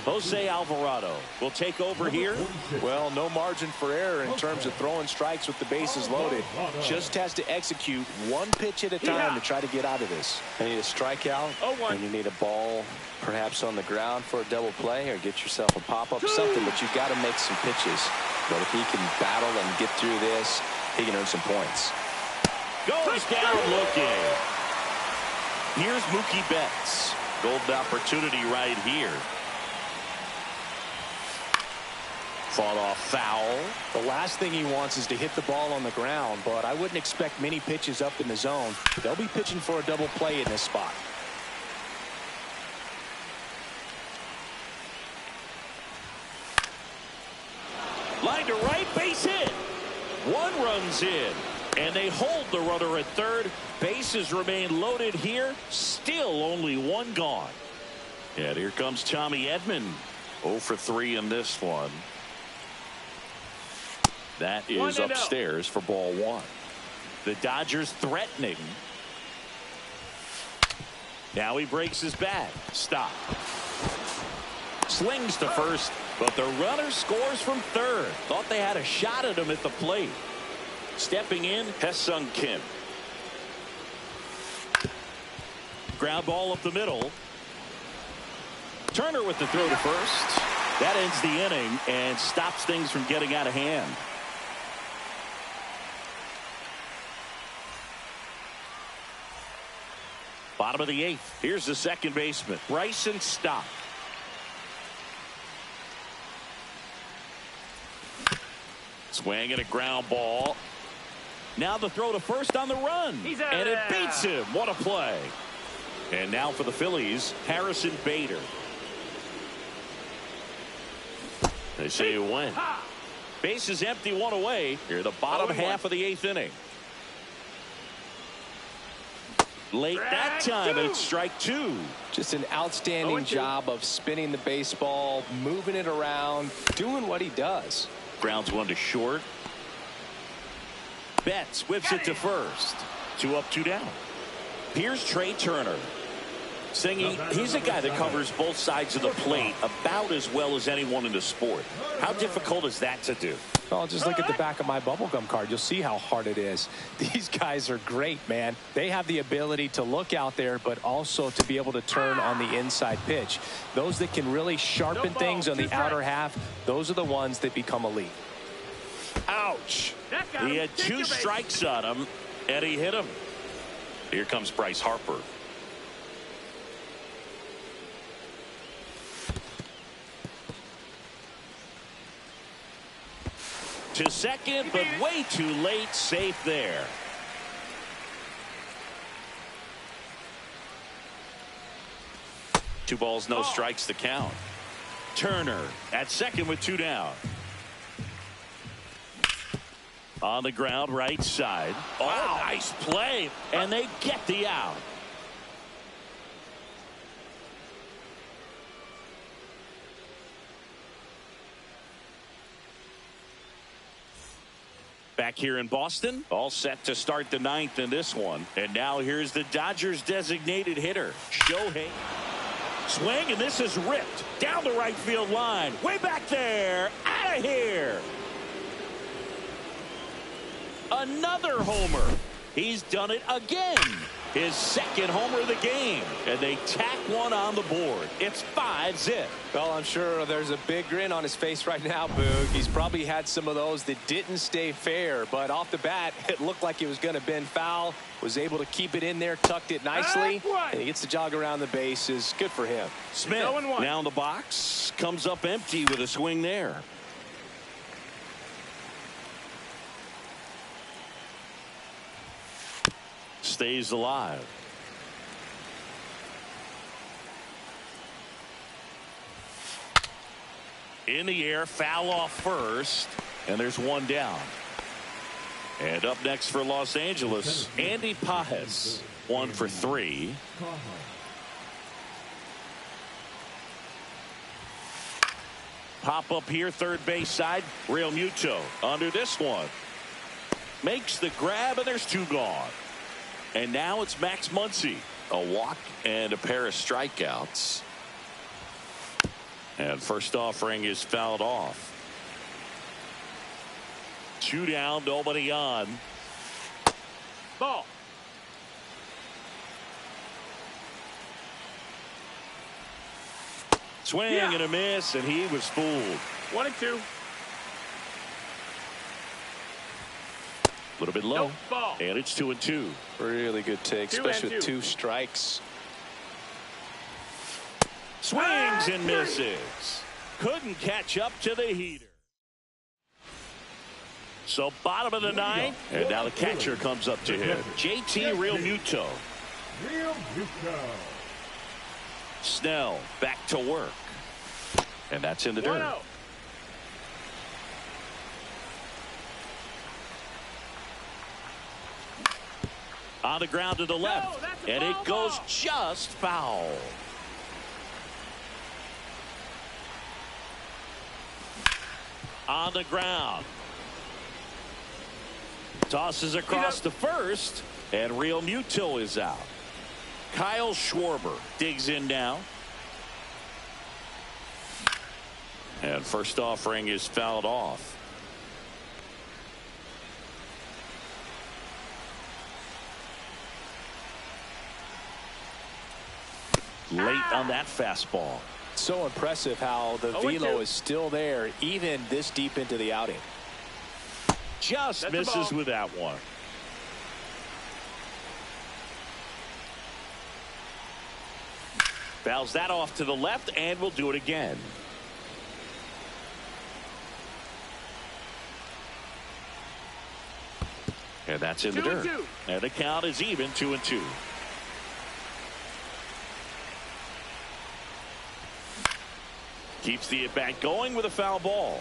Jose Alvarado will take over here. Well, no margin for error in terms of throwing strikes with the bases loaded. Just has to execute 1 pitch at a time to try to get out of this. You need a strikeout, and you need a ball perhaps on the ground for a double play, or get yourself a pop-up, something, but you've got to make some pitches. But if he can battle and get through this, he can earn some points. Goes down looking. Here's Mookie Betts. Golden opportunity right here. Fought off foul. The last thing he wants is to hit the ball on the ground, but I wouldn't expect many pitches up in the zone. They'll be pitching for a double play in this spot. Line to right, base hit. 1 runs in. And they hold the runner at 3rd. Bases remain loaded here. Still only 1 gone. And here comes Tommy Edman. 0 for 3 in this one. That is upstairs for ball 1. The Dodgers threatening. Now he breaks his bat. Stop. Slings to first, but the runner scores from 3rd. Thought they had a shot at him at the plate. Stepping in, Ha-Seong Kim. Ground ball up the middle. Turner with the throw to first. That ends the inning and stops things from getting out of hand. Bottom of the 8th. Here's the second baseman, Bryson Stott. Swing and a ground ball. Now the throw to first on the run. And it beats him. What a play. And now for the Phillies, Harrison Bader. They say you win. Base is empty, 1 away. Here the bottom half of the 8th inning. Late that time, and it's strike 2. Just an outstanding job of spinning the baseball, moving it around, doing what he does. Grounds 1 to short. Betts whips it to first. 2 up, 2 down. Here's Trey Turner. Singing, he's a guy that covers both sides of the plate about as well as anyone in the sport. How difficult is that to do? Well, just look at the back of my bubblegum card. You'll see how hard it is. These guys are great, man. They have the ability to look out there, but also to be able to turn on the inside pitch. Those that can really sharpen things on the outer half, those are the ones that become elite. Ouch. He had 2 strikes on him, and he hit him. Here comes Bryce Harper. To second, but way too late. Safe there. Two balls, no strikes to count. Turner at second with 2 down. On the ground, right side. Oh, nice play. And they get the out. Back here in Boston, all set to start the 9th in this one. And now here's the Dodgers designated hitter, Shohei. Swing, and this is ripped down the right field line. Way back there, out of here. Another homer. He's done it again. his second homer of the game, and they tack one on the board. It's 5-zip. Well, I'm sure there's a big grin on his face right now, Boog. He's probably had some of those that didn't stay fair, but off the bat, it looked like it was going to bend foul. Was able to keep it in there, tucked it nicely, and he gets the jog around the bases. Good for him. Smith now in the box, comes up empty with a swing there. Stays alive. In the air, foul off first, and there's one down. And up next for Los Angeles, Andy Pages, 1 for 3. Pop up here, third base side, Real Muto under this one. Makes the grab, and there's 2 gone. And now it's Max Muncy. A walk and a pair of strikeouts. And first offering is fouled off. 2 down, nobody on. Ball. Swing and a miss, and he was fooled. 1-2. A little bit low. Nope, ball. And it's 2-2. Really good take, especially with 2 strikes. Swings and misses. Couldn't catch up to the heater. So bottom of the 9th, and now the catcher comes up to him. JT Real Muto. Real Muto. Snell back to work. And that's in the dirt. 1-0. On the ground to the left, and it goes just foul. On the ground. Tosses across the first, and Real Muto is out. Kyle Schwarber digs in now. And first offering is fouled off. Late on that fastball. So impressive how the velo is still there even this deep into the outing. Just misses with that one. Fouls that off to the left, and we'll do it again. And that's in the dirt. And the count is even, 2-2. Keeps the at-bat going with a foul ball.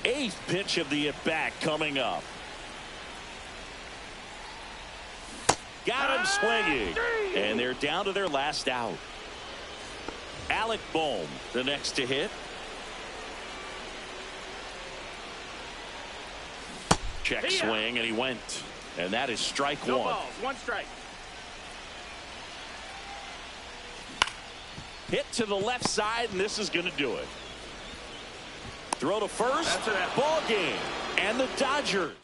Eighth pitch of the at-bat coming up. Got him swinging. And they're down to their last out. Alec Bohm, the next to hit. Check swing, and he went. And that is strike 1. No balls, 1 strike. Hit to the left side, and this is going to do it. Throw to first. Ball game. And the Dodgers